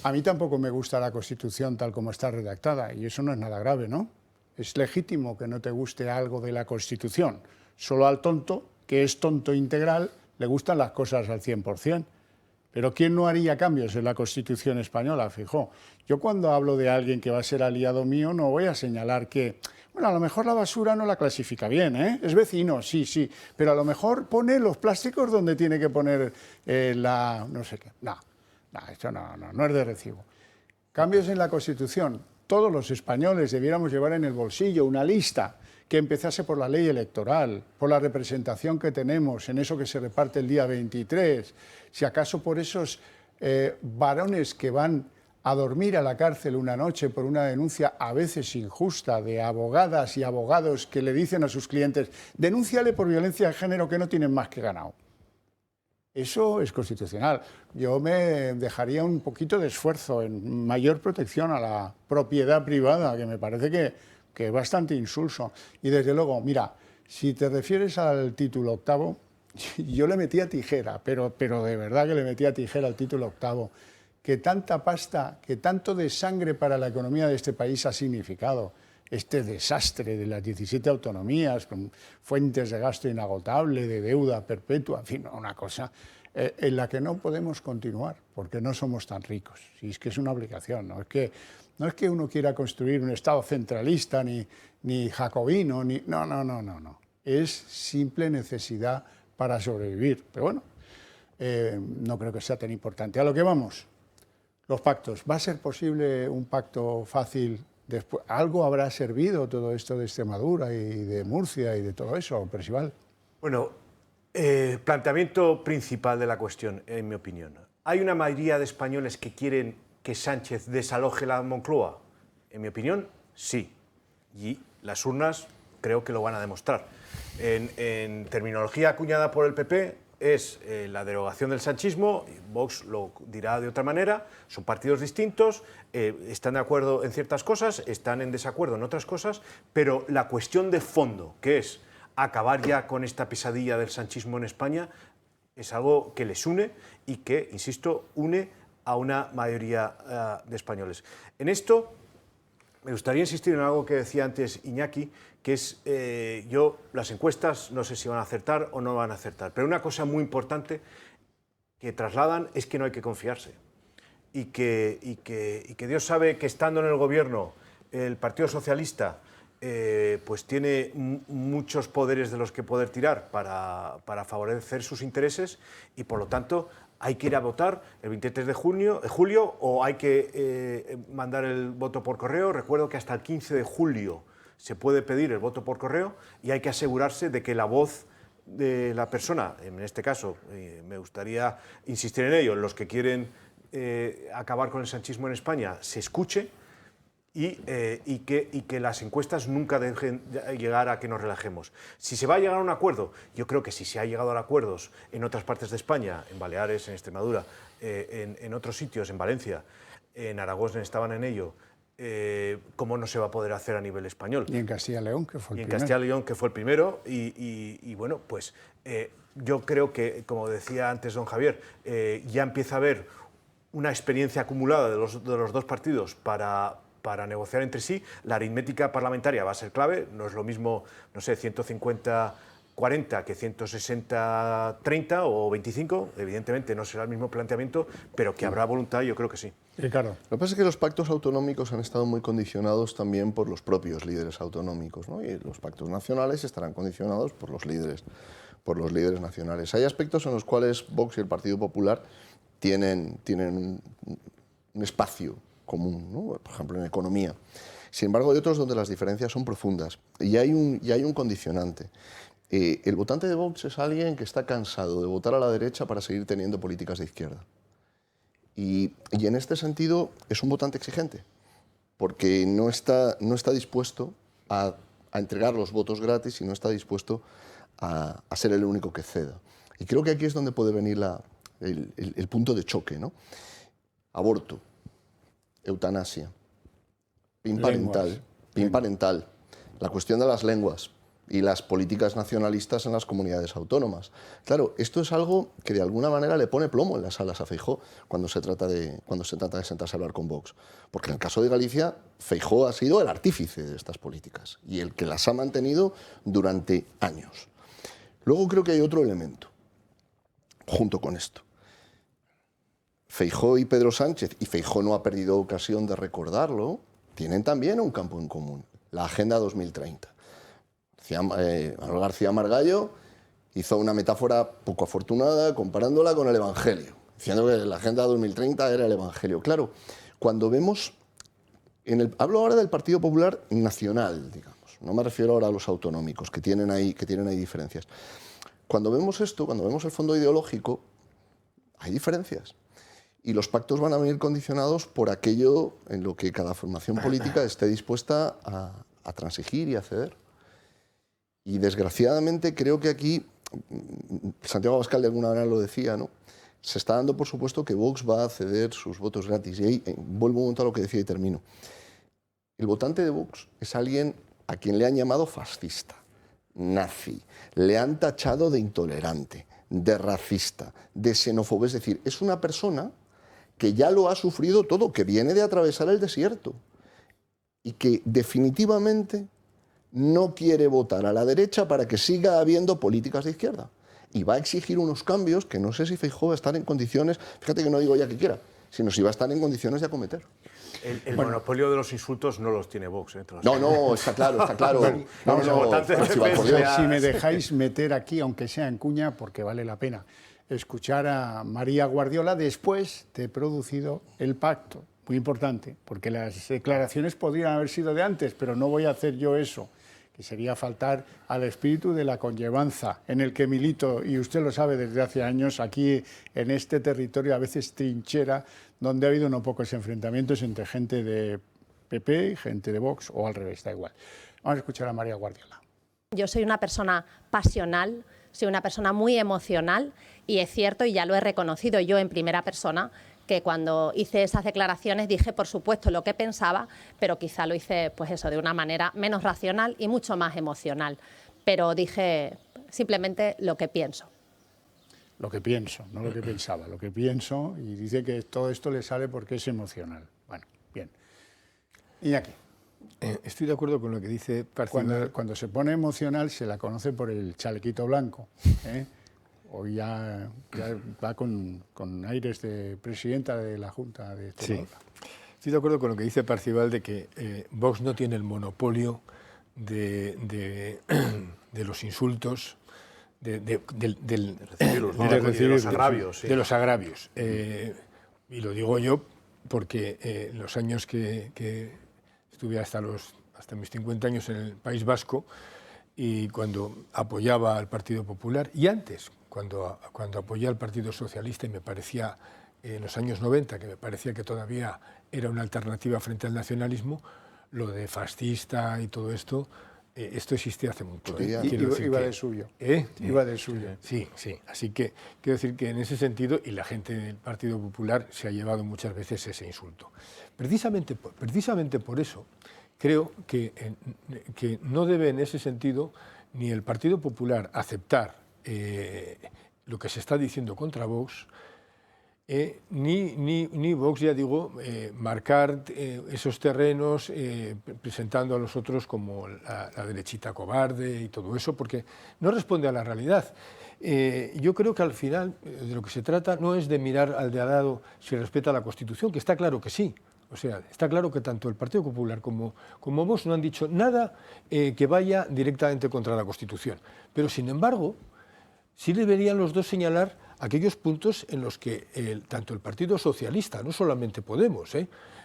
A mí tampoco me gusta la Constitución tal como está redactada, y eso no es nada grave, ¿no? Es legítimo que no te guste algo de la Constitución. Solo al tonto que es tonto integral, le gustan las cosas al 100%. Pero ¿quién no haría cambios en la Constitución española? Fijó, yo cuando hablo de alguien que va a ser aliado mío no voy a señalar que, bueno, a lo mejor la basura no la clasifica bien, ¿eh? Es vecino, sí, sí, pero a lo mejor pone los plásticos donde tiene que poner la no sé qué. No, esto no es de recibo. Cambios en la Constitución. Todos los españoles debiéramos llevar en el bolsillo una lista que empezase por la ley electoral, por la representación que tenemos en eso que se reparte el día 23, si acaso por esos varones que van a dormir a la cárcel una noche por una denuncia a veces injusta de abogadas y abogados que le dicen a sus clientes, denúnciale por violencia de género que no tienen más que ganado. Eso es constitucional. Yo me dejaría un poquito de esfuerzo en mayor protección a la propiedad privada, que me parece que es bastante insulso. Y desde luego, mira, si te refieres al título octavo, yo le metía tijera, pero de verdad que le metía tijera al título octavo. Que tanta pasta, que tanto de sangre para la economía de este país ha significado este desastre de las 17 autonomías, con fuentes de gasto inagotable, de deuda perpetua, en fin, una cosa en la que no podemos continuar, porque no somos tan ricos. Y es que es una obligación, no es que uno quiera construir un Estado centralista, ni jacobino, no. Es simple necesidad para sobrevivir. Pero bueno, no creo que sea tan importante. A lo que vamos, los pactos. ¿Va a ser posible un pacto fácil después? ¿Algo habrá servido todo esto de Extremadura y de Murcia y de todo eso, Percival? Bueno, planteamiento principal de la cuestión, en mi opinión. ¿Hay una mayoría de españoles que quieren que Sánchez desaloje la Moncloa? En mi opinión, sí. Y las urnas creo que lo van a demostrar. En terminología acuñada por el PP es la derogación del sanchismo, Vox lo dirá de otra manera, son partidos distintos, están de acuerdo en ciertas cosas, están en desacuerdo en otras cosas, pero la cuestión de fondo, que es acabar ya con esta pesadilla del sanchismo en España, es algo que les une y que, insisto, une a una mayoría de españoles. En esto me gustaría insistir en algo que decía antes Iñaki, que es, las encuestas no sé si van a acertar o no van a acertar, pero una cosa muy importante que trasladan es que no hay que confiarse y que Dios sabe que estando en el gobierno el Partido Socialista pues tiene muchos poderes de los que poder tirar para favorecer sus intereses y por lo tanto hay que ir a votar el 23 de julio o hay que mandar el voto por correo. Recuerdo que hasta el 15 de julio se puede pedir el voto por correo y hay que asegurarse de que la voz de la persona, en este caso me gustaría insistir en ello, los que quieren acabar con el sanchismo en España, se escuche y que las encuestas nunca dejen llegar a que nos relajemos. Si se va a llegar a un acuerdo, yo creo que si se ha llegado a acuerdos en otras partes de España, en Baleares, en Extremadura, en otros sitios, en Valencia, en Aragón estaban en ello, ¿cómo no se va a poder hacer a nivel español? Y en Castilla y León, que fue el primero. En Castilla y León, que fue el primero, y bueno, pues yo creo que, como decía antes don Javier, ya empieza a haber una experiencia acumulada de los dos partidos para negociar entre sí. La aritmética parlamentaria va a ser clave, no es lo mismo, no sé, 150-40 que 160-30 o 25, evidentemente no será el mismo planteamiento, pero que habrá voluntad, yo creo que sí. Ricardo. Lo que pasa es que los pactos autonómicos han estado muy condicionados también por los propios líderes autonómicos, ¿no? Y los pactos nacionales estarán condicionados por los líderes nacionales. Hay aspectos en los cuales Vox y el Partido Popular tienen un espacio común, ¿no? Por ejemplo, en economía. Sin embargo, hay otros donde las diferencias son profundas y hay un condicionante. El votante de Vox es alguien que está cansado de votar a la derecha para seguir teniendo políticas de izquierda. Y en este sentido es un votante exigente, porque no está dispuesto a entregar los votos gratis y no está dispuesto a ser el único que ceda. Y creo que aquí es donde puede venir el punto de choque, ¿no? Aborto, eutanasia, PIN parental, la cuestión de las lenguas y las políticas nacionalistas en las comunidades autónomas. Claro, esto es algo que de alguna manera le pone plomo en las alas a Feijóo cuando se trata de sentarse a hablar con Vox. Porque en el caso de Galicia, Feijóo ha sido el artífice de estas políticas y el que las ha mantenido durante años. Luego creo que hay otro elemento, junto con esto. Feijóo y Pedro Sánchez, y Feijóo no ha perdido ocasión de recordarlo, tienen también un campo en común, la Agenda 2030. Manuel García Margallo hizo una metáfora poco afortunada comparándola con el Evangelio, diciendo que la Agenda 2030 era el Evangelio. Claro, cuando vemos, hablo ahora del Partido Popular Nacional, digamos, no me refiero ahora a los autonómicos, que tienen ahí diferencias. Cuando vemos esto, cuando vemos el fondo ideológico, hay diferencias. Y los pactos van a venir condicionados por aquello en lo que cada formación política esté dispuesta a transigir y a ceder. Y desgraciadamente creo que aquí, Santiago Abascal de alguna manera lo decía, ¿no? Se está dando por supuesto que Vox va a ceder sus votos gratis. Y ahí vuelvo un momento a lo que decía y termino. El votante de Vox es alguien a quien le han llamado fascista, nazi, le han tachado de intolerante, de racista, de xenófobo. Es decir, es una persona que ya lo ha sufrido todo, que viene de atravesar el desierto y que definitivamente no quiere votar a la derecha para que siga habiendo políticas de izquierda. Y va a exigir unos cambios que no sé si Feijóo va a estar en condiciones, fíjate que no digo ya que quiera, sino si va a estar en condiciones de acometer. El monopolio de los insultos no los tiene Vox. No, está claro, está claro. Si me dejáis meter aquí, aunque sea en cuña, porque vale la pena, escuchar a María Guardiola después de producido el pacto. Muy importante, porque las declaraciones podrían haber sido de antes, pero no voy a hacer yo eso, que sería faltar al espíritu de la conllevanza en el que milito, y usted lo sabe desde hace años, aquí en este territorio, a veces trinchera, donde ha habido no pocos enfrentamientos entre gente de PP y gente de Vox, o al revés, da igual. Vamos a escuchar a María Guardiola. Yo soy una persona pasional, soy una persona muy emocional, y es cierto, y ya lo he reconocido yo en primera persona, que cuando hice esas declaraciones dije, por supuesto, lo que pensaba, pero quizá lo hice, pues eso, de una manera menos racional y mucho más emocional. Pero dije simplemente lo que pienso. Lo que pienso, no lo que pensaba, lo que pienso, y dice que todo esto le sale porque es emocional. Bueno, bien. Iñaki. Estoy de acuerdo con lo que dice Parcival. Cuando se pone emocional se la conoce por el chalequito blanco, ¿eh? Hoy ya va con aires de presidenta de la Junta de Extremadura. Sí. Estoy de acuerdo con lo que dice Parcival de que Vox no tiene el monopolio de los insultos, de los agravios. Y lo digo yo porque los años que estuve hasta mis 50 años en el País Vasco, y cuando apoyaba al Partido Popular, y antes, cuando apoyé al Partido Socialista, y me parecía, en los años 90, que me parecía que todavía era una alternativa frente al nacionalismo, lo de fascista y todo esto, esto existía hace mucho. Iba de suyo. Iba de suyo. Sí, sí. Así que quiero decir que en ese sentido, y la gente del Partido Popular se ha llevado muchas veces ese insulto. Precisamente por eso, creo que no debe en ese sentido ni el Partido Popular aceptar lo que se está diciendo contra Vox, ni Vox, ya digo, marcar esos terrenos presentando a los otros como la derechita cobarde y todo eso, porque no responde a la realidad. Yo creo que al final de lo que se trata no es de mirar al de al lado si respeta la Constitución, que está claro que sí. O sea, está claro que tanto el Partido Popular como Vox no han dicho nada que vaya directamente contra la Constitución. Pero, sin embargo, sí deberían los dos señalar aquellos puntos en los que tanto el Partido Socialista, no solamente Podemos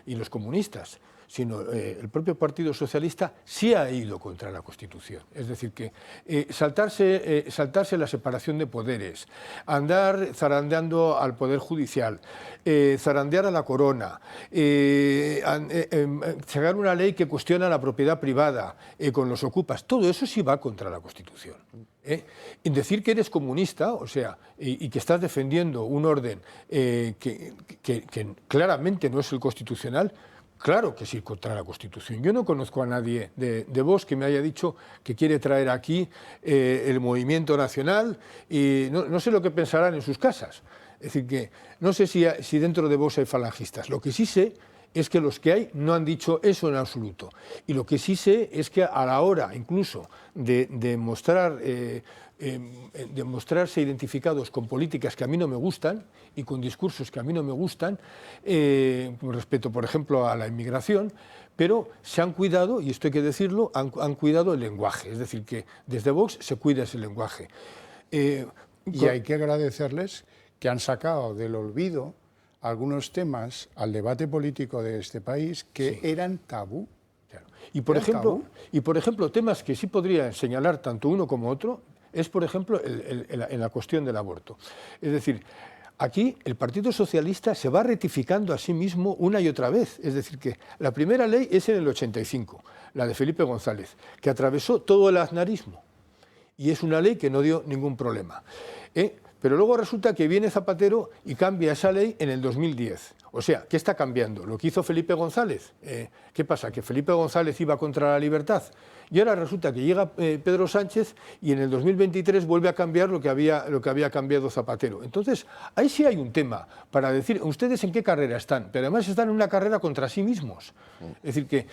y los comunistas, sino el propio Partido Socialista sí ha ido contra la Constitución. Es decir, que saltarse la separación de poderes, andar zarandeando al Poder Judicial, zarandear a la Corona, sacar una ley que cuestiona la propiedad privada con los ocupas, todo eso sí va contra la Constitución. En decir que eres comunista, o sea, y que estás defendiendo un orden que claramente no es el constitucional, claro que sí, contra la Constitución. Yo no conozco a nadie de Vox que me haya dicho que quiere traer aquí el movimiento nacional, y no sé lo que pensarán en sus casas. Es decir, que no sé si dentro de Vox hay falangistas. Lo que sí sé es que los que hay no han dicho eso en absoluto. Y lo que sí sé es que a la hora incluso de mostrar de mostrarse identificados con políticas que a mí no me gustan y con discursos que a mí no me gustan, con respecto, por ejemplo, a la inmigración, pero se han cuidado, y esto hay que decirlo, han cuidado el lenguaje, es decir, que desde Vox se cuida ese lenguaje. Y hay que agradecerles que han sacado del olvido algunos temas al debate político de este país que eran tabú. Claro. Y por ejemplo, temas que sí podría señalar tanto uno como otro, es por ejemplo en la cuestión del aborto. Es decir, aquí el Partido Socialista se va rectificando a sí mismo una y otra vez. Es decir, que la primera ley es en el 85, la de Felipe González, que atravesó todo el aznarismo. Y es una ley que no dio ningún problema. Pero luego resulta que viene Zapatero y cambia esa ley en el 2010. O sea, ¿qué está cambiando? ¿Lo que hizo Felipe González? ¿Qué pasa? ¿Que Felipe González iba contra la libertad? Y ahora resulta que llega Pedro Sánchez y en el 2023 vuelve a cambiar lo que había cambiado Zapatero. Entonces, ahí sí hay un tema para decir, ¿ustedes en qué carrera están? Pero además están en una carrera contra sí mismos. Es decir, que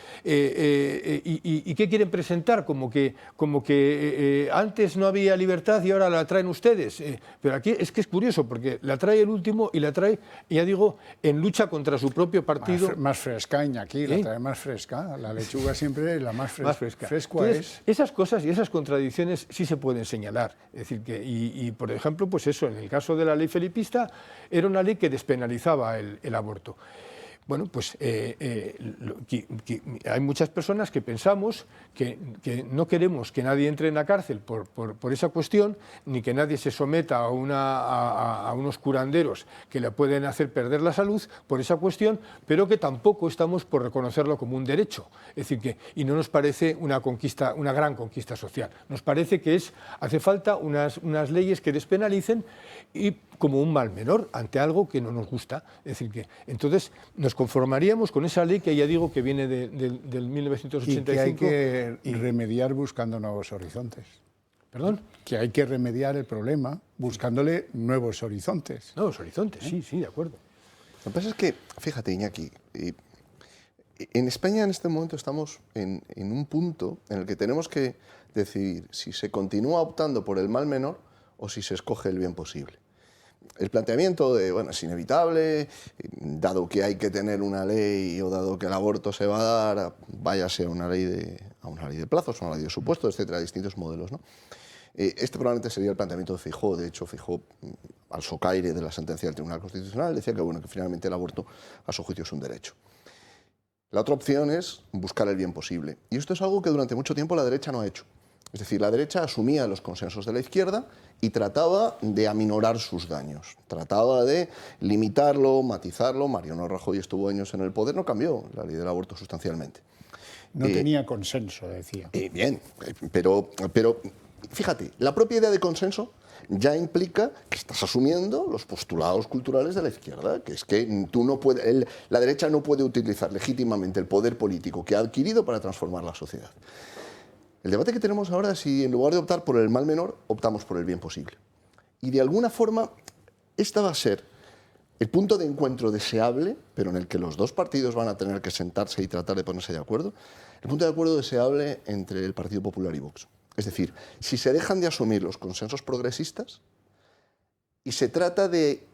¿y qué quieren presentar? Como que antes no había libertad y ahora la traen ustedes. Pero aquí es que es curioso, porque la trae el último y la trae, ya digo, en lucha contra su propio partido. Más fresca, Iñaki, la trae más fresca. La lechuga siempre es la más fresca. Entonces, esas cosas y esas contradicciones sí se pueden señalar. Es decir, que, por ejemplo, pues eso, en el caso de la ley felipista, era una ley que despenalizaba el aborto. Bueno, pues hay muchas personas que pensamos que no queremos que nadie entre en la cárcel por esa cuestión, ni que nadie se someta a unos curanderos que le pueden hacer perder la salud por esa cuestión, pero que tampoco estamos por reconocerlo como un derecho. Es decir, y no nos parece una gran conquista social. Nos parece que hace falta unas leyes que despenalicen y como un mal menor ante algo que no nos gusta. Es decir, que entonces nos conformaríamos con esa ley que ya digo que viene del 1985. Y que hay que remediar buscando nuevos horizontes. ¿Perdón? Que hay que remediar el problema buscándole nuevos horizontes. Nuevos horizontes, sí, de acuerdo. Lo que pasa es que, fíjate, Iñaki, en España en este momento estamos en un punto en el que tenemos que decidir si se continúa optando por el mal menor o si se escoge el bien posible. El planteamiento de, bueno, es inevitable, dado que hay que tener una ley o dado que el aborto se va a dar, váyase a una ley de plazos, a una ley de supuestos, etcétera, distintos modelos, ¿no? Este probablemente sería el planteamiento de Feijóo. De hecho, Feijóo, al socaire de la sentencia del Tribunal Constitucional, decía que, bueno, que finalmente el aborto, a su juicio, es un derecho. La otra opción es buscar el bien posible. Y esto es algo que durante mucho tiempo la derecha no ha hecho. Es decir, la derecha asumía los consensos de la izquierda y trataba de aminorar sus daños, trataba de limitarlo, matizarlo. Mariano Rajoy estuvo años en el poder, no cambió la ley del aborto sustancialmente. No tenía consenso, decía. Bien, pero fíjate, la propia idea de consenso ya implica que estás asumiendo los postulados culturales de la izquierda, que es que tú no puedes, la derecha no puede utilizar legítimamente el poder político que ha adquirido para transformar la sociedad. El debate que tenemos ahora es si en lugar de optar por el mal menor, optamos por el bien posible. Y de alguna forma, esta va a ser el punto de encuentro deseable, pero en el que los dos partidos van a tener que sentarse y tratar de ponerse de acuerdo, el punto de acuerdo deseable entre el Partido Popular y Vox. Es decir, si se dejan de asumir los consensos progresistas y se trata de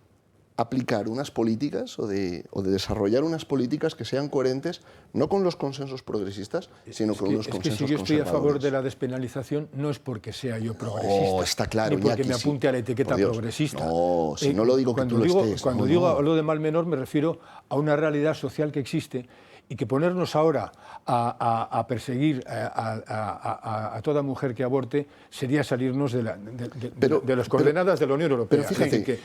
aplicar unas políticas o de desarrollar unas políticas que sean coherentes no con los consensos progresistas, sino con unos consensos conservadores. Si yo estoy a favor de la despenalización no es porque sea yo progresista, no, está claro, ni porque Iñaki, me apunte a la etiqueta progresista. No, si no lo digo que tú lo estés. Cuando hablo de mal menor me refiero a una realidad social que existe y que ponernos ahora a perseguir a toda mujer que aborte sería salirnos de las coordenadas de la Unión Europea. Pero fíjate,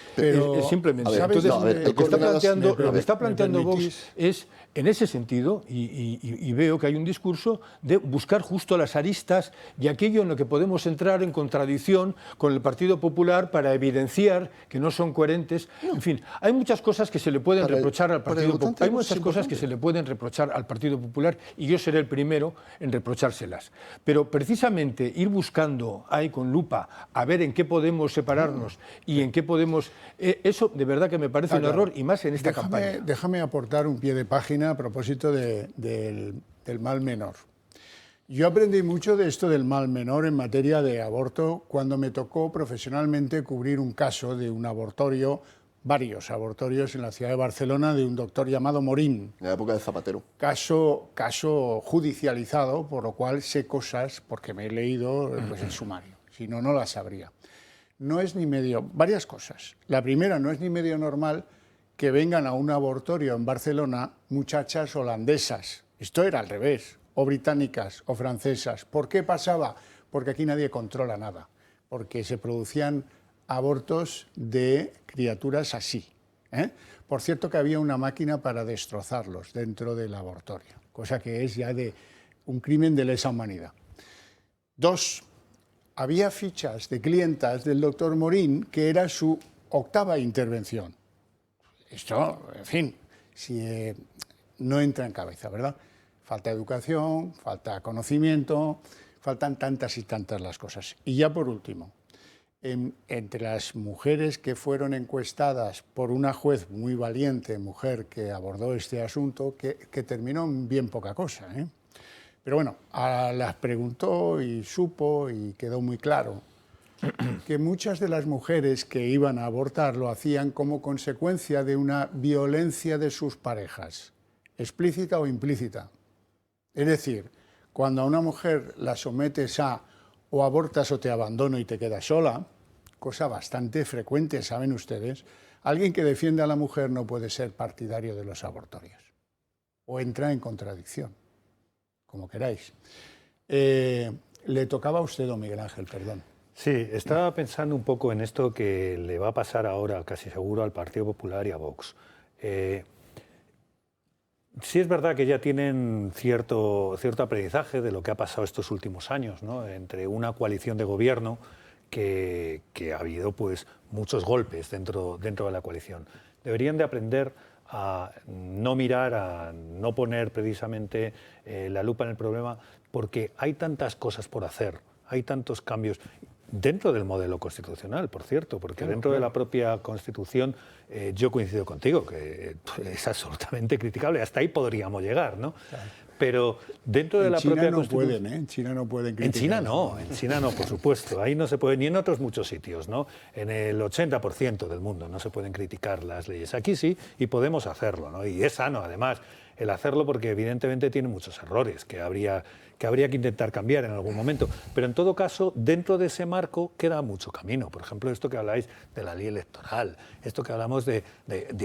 simplemente. Entonces, lo que está planteando Vox es, en ese sentido, y veo que hay un discurso de buscar justo las aristas y aquello en lo que podemos entrar en contradicción con el Partido Popular para evidenciar que no son coherentes. En fin, hay muchas cosas que se le pueden reprochar al Partido Popular. Hay muchas cosas que se le pueden reprochar al Partido Popular y yo seré el primero en reprochárselas. Pero precisamente ir buscando ahí con lupa a ver en qué podemos separarnos y en qué podemos... eso de verdad que me parece un error y más en esta campaña. Déjame aportar un pie de página a propósito del mal menor. Yo aprendí mucho de esto del mal menor en materia de aborto cuando me tocó profesionalmente cubrir un caso de un abortorio, varios abortorios en la ciudad de Barcelona, de un doctor llamado Morín. En la época de Zapatero. Caso judicializado, por lo cual sé cosas, porque me he leído pues, el sumario, si no, no las sabría. No es ni medio, varias cosas. La primera, no es ni medio normal que vengan a un abortorio en Barcelona muchachas holandesas. Esto era al revés, o británicas o francesas. ¿Por qué pasaba? Porque aquí nadie controla nada, porque se producían abortos de criaturas así. Por cierto que había una máquina para destrozarlos dentro del abortorio, cosa que es ya de un crimen de lesa humanidad. 2. Había fichas de clientas del doctor Morín que era su 8ª intervención. Esto, en fin, no entra en cabeza, ¿verdad? Falta educación, falta conocimiento, faltan tantas y tantas las cosas. Y ya por último, entre las mujeres que fueron encuestadas por una juez muy valiente, mujer que abordó este asunto, que terminó en bien poca cosa, Pero bueno, las preguntó y supo y quedó muy claro que muchas de las mujeres que iban a abortar lo hacían como consecuencia de una violencia de sus parejas, explícita o implícita. Es decir, cuando a una mujer la sometes a o abortas o te abandono y te quedas sola, cosa bastante frecuente, saben ustedes, alguien que defiende a la mujer no puede ser partidario de los abortorios o entra en contradicción, como queráis. Le tocaba a usted, don Miguel Ángel, perdón. Sí, estaba pensando un poco en esto que le va a pasar ahora, casi seguro, al Partido Popular y a Vox. Sí es verdad que ya tienen cierto aprendizaje de lo que ha pasado estos últimos años, ¿no? Entre una coalición de gobierno que ha habido pues, muchos golpes dentro de la coalición. Deberían de aprender a no mirar, a no poner precisamente la lupa en el problema, porque hay tantas cosas por hacer, hay tantos cambios. Dentro del modelo constitucional, por cierto, porque dentro de la propia Constitución yo coincido contigo, que es absolutamente criticable, hasta ahí podríamos llegar, ¿no? Claro. Pero dentro de la propia Constitución... En China no pueden criticar. En China no, por supuesto, ahí no se puede, ni en otros muchos sitios, ¿no? En el 80% del mundo no se pueden criticar las leyes. Aquí sí, y podemos hacerlo, ¿no? Y es sano, además, el hacerlo porque evidentemente tiene muchos errores que habría que intentar cambiar en algún momento. Pero en todo caso, dentro de ese marco queda mucho camino. Por ejemplo, esto que habláis de la ley electoral, esto que hablamos de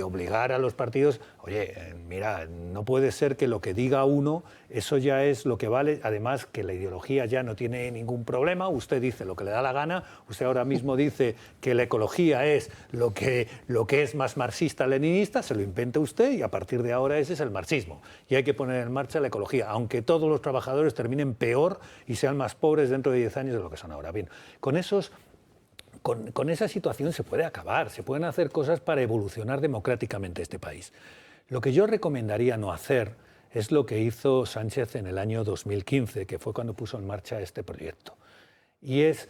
obligar a los partidos, oye, mira, no puede ser que lo que diga uno, eso ya es lo que vale, además que la ideología ya no tiene ningún problema, usted dice lo que le da la gana, usted ahora mismo dice que la ecología es lo que es más marxista-leninista, se lo inventa usted y a partir de ahora ese es el marxismo. Y hay que poner en marcha la ecología, aunque todos los trabajadores terminen peor y sean más pobres dentro de 10 años de lo que son ahora. Bien, con esa situación se puede acabar, se pueden hacer cosas para evolucionar democráticamente este país. Lo que yo recomendaría no hacer es lo que hizo Sánchez en el año 2015, que fue cuando puso en marcha este proyecto. Y es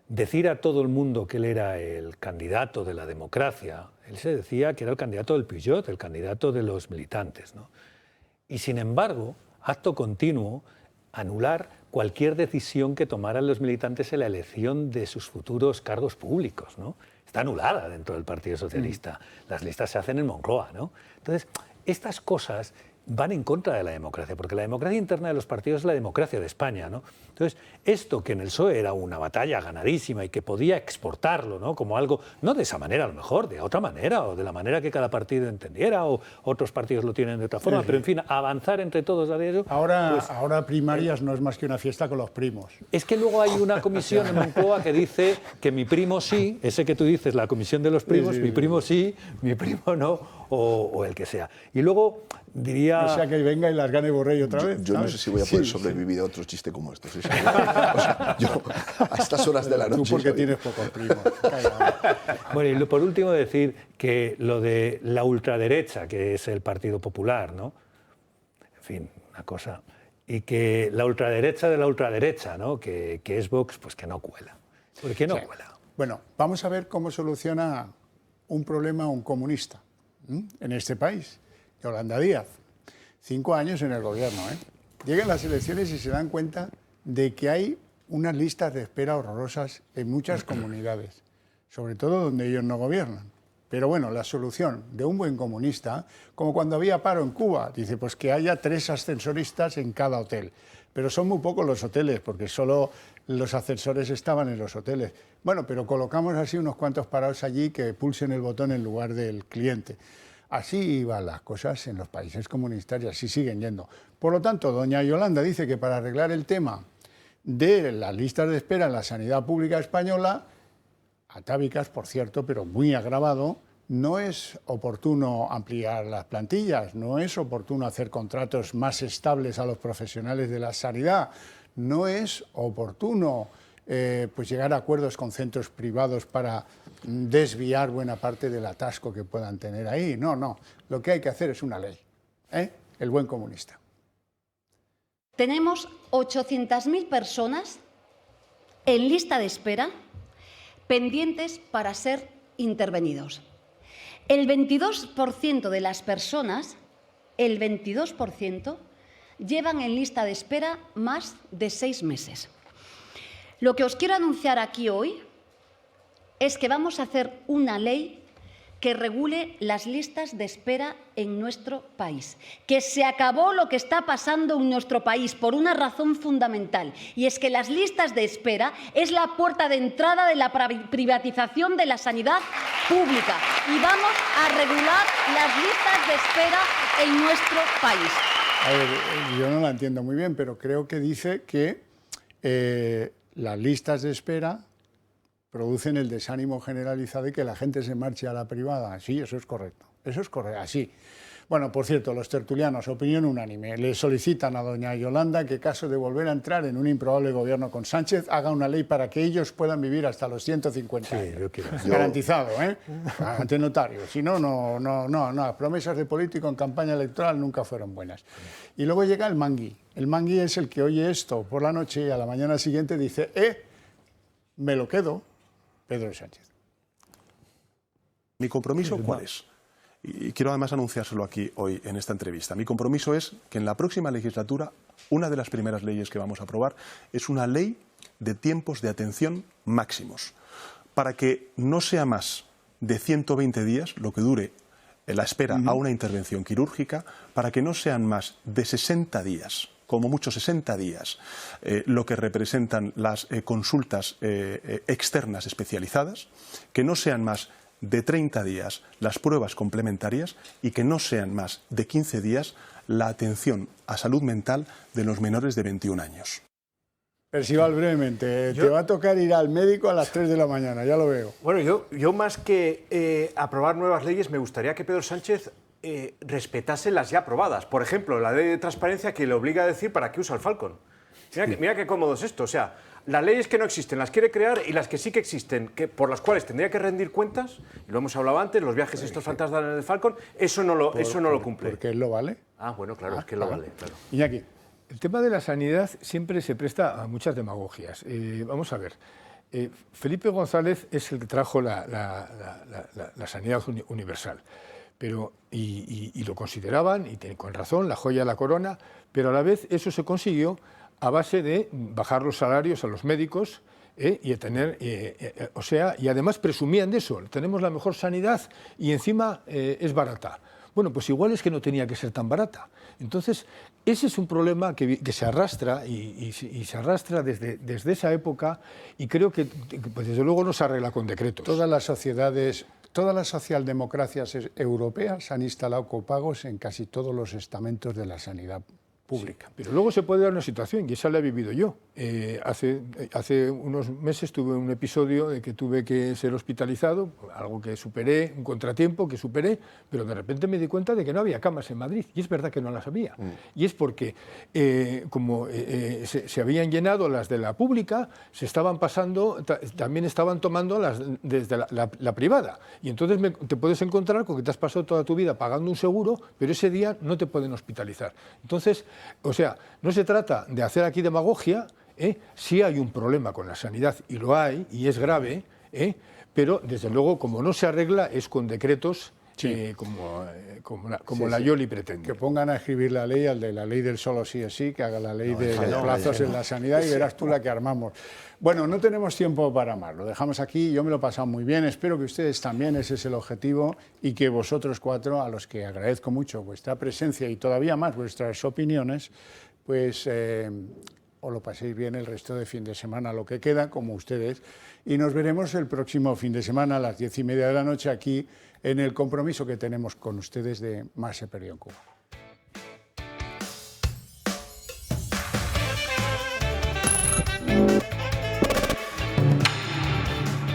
decir a todo el mundo que él era el candidato de la democracia. Él se decía que era el candidato del Pujol, el candidato de los militantes, ¿no? Y sin embargo, acto continuo, anular cualquier decisión que tomaran los militantes en la elección de sus futuros cargos públicos, ¿no? Está anulada dentro del Partido Socialista. Las listas se hacen en Moncloa, ¿no? Entonces, estas cosas van en contra de la democracia, porque la democracia interna de los partidos es la democracia de España, ¿no? Entonces, esto que en el PSOE era una batalla ganadísima y que podía exportarlo, ¿no? Como algo, no de esa manera a lo mejor, de otra manera, o de la manera que cada partido entendiera, o otros partidos lo tienen de otra forma, pero en fin, avanzar entre todos a ello. Ahora primarias no es más que una fiesta con los primos. Es que luego hay una comisión en Moncloa que dice que mi primo sí, ese que tú dices, la comisión de los primos, mi primo sí, mi primo no, o el que sea. Y luego diría... O sea, que venga y las gane Borrell otra vez. Yo no sé si voy a poder sobrevivir a otro chiste como este. ¿Sí? O sea, yo, a estas horas de la noche... Tú porque tienes pocos primos. Bueno, y por último decir que lo de la ultraderecha, que es el Partido Popular, ¿no? En fin, una cosa... Y que la ultraderecha de la ultraderecha, ¿no? Que es Vox, pues que no cuela. ¿Por qué no cuela? Bueno, vamos a ver cómo soluciona un problema un comunista en este país. Yolanda Díaz, 5 años en el gobierno, lleguen las elecciones y se dan cuenta de que hay unas listas de espera horrorosas en muchas comunidades, sobre todo donde ellos no gobiernan. Pero bueno, la solución de un buen comunista, como cuando había paro en Cuba, dice pues que haya 3 ascensoristas en cada hotel. Pero son muy pocos los hoteles, porque solo los ascensores estaban en los hoteles. Bueno, pero colocamos así unos cuantos parados allí que pulsen el botón en lugar del cliente. Así iban las cosas en los países comunistas y así siguen yendo. Por lo tanto, doña Yolanda dice que para arreglar el tema de las listas de espera en la sanidad pública española, atávicas, por cierto, pero muy agravado, no es oportuno ampliar las plantillas, no es oportuno hacer contratos más estables a los profesionales de la sanidad, no es oportuno pues llegar a acuerdos con centros privados para desviar buena parte del atasco que puedan tener ahí. No, no, lo que hay que hacer es una ley, el buen comunista. Tenemos 800.000 personas en lista de espera pendientes para ser intervenidos. El 22% de las personas, el 22%, llevan en lista de espera más de 6 meses. Lo que os quiero anunciar aquí hoy es que vamos a hacer una ley que regule las listas de espera en nuestro país. Que se acabó lo que está pasando en nuestro país por una razón fundamental, y es que las listas de espera es la puerta de entrada de la privatización de la sanidad pública, y vamos a regular las listas de espera en nuestro país. A ver, yo no la entiendo muy bien, pero creo que dice que las listas de espera producen el desánimo generalizado y que la gente se marche a la privada. Sí, eso es correcto. Eso es correcto, así. Bueno, por cierto, los tertulianos, opinión unánime, le solicitan a doña Yolanda que, caso de volver a entrar en un improbable gobierno con Sánchez, haga una ley para que ellos puedan vivir hasta los 150 años. Yo quiero. Garantizado, ante notario. Si no, no. Promesas de político en campaña electoral nunca fueron buenas. Y luego llega el mangui. El mangui es el que oye esto por la noche y a la mañana siguiente dice, me lo quedo. Pedro Sánchez. ¿Mi compromiso cuál es? Y quiero además anunciárselo aquí hoy en esta entrevista. Mi compromiso es que en la próxima legislatura una de las primeras leyes que vamos a aprobar es una ley de tiempos de atención máximos, para que no sea más de 120 días lo que dure la espera a una intervención quirúrgica, para que no sean más de 60 días, como mucho 60 días, lo que representan las consultas externas especializadas, que no sean más de 30 días las pruebas complementarias y que no sean más de 15 días la atención a salud mental de los menores de 21 años. Percival, brevemente, te va a tocar ir al médico a las 3 de la mañana, ya lo veo. Bueno, yo más que aprobar nuevas leyes, me gustaría que Pedro Sánchez respetase las ya aprobadas. Por ejemplo, la ley de transparencia que le obliga a decir para qué usa el Falcon. Mira qué cómodo es esto. O sea, las leyes que no existen las quiere crear, y las que sí que existen, por las cuales tendría que rendir cuentas, y lo hemos hablado antes, los viajes estos fantasmas del Falcon, eso no lo cumple. ¿Porque él lo vale? Ah, bueno, claro, es que él lo vale. Claro. Iñaki. El tema de la sanidad siempre se presta a muchas demagogias. Vamos a ver. Felipe González es el que trajo la sanidad universal. Y lo consideraban, y con razón, la joya de la corona, pero a la vez eso se consiguió a base de bajar los salarios a los médicos y además presumían de eso. Tenemos la mejor sanidad y encima es barata. Bueno, pues igual es que no tenía que ser tan barata. Entonces, ese es un problema que se arrastra y se arrastra desde esa época, y creo que pues desde luego no se arregla con decretos. Todas las socialdemocracias europeas han instalado copagos en casi todos los estamentos de la sanidad pública. Sí, pero luego se puede dar una situación, y esa la he vivido yo. Hace unos meses tuve un episodio de que tuve que ser hospitalizado, algo que superé, un contratiempo que superé, pero de repente me di cuenta de que no había camas en Madrid, y es verdad que no las había. Y es porque, como se habían llenado las de la pública, se estaban pasando, también estaban tomando las desde la privada. Y entonces te puedes encontrar con que te has pasado toda tu vida pagando un seguro, pero ese día no te pueden hospitalizar. Entonces, o sea, no se trata de hacer aquí demagogia, sí hay un problema con la sanidad, y lo hay, y es grave, pero desde luego, como no se arregla, es con decretos como la Yoli pretende. Que pongan a escribir la ley, al de la ley del solo sí es sí, que haga la ley de plazos en la sanidad y verás tú la que armamos. Bueno, no tenemos tiempo para más, lo dejamos aquí, yo me lo he pasado muy bien, espero que ustedes también, ese es el objetivo, y que vosotros cuatro, a los que agradezco mucho vuestra presencia y todavía más vuestras opiniones, pues os lo paséis bien el resto de fin de semana, lo que queda, como ustedes, y nos veremos el próximo fin de semana a las 10:30 de la noche aquí en el compromiso que tenemos con ustedes de Más se perdió en Cuba.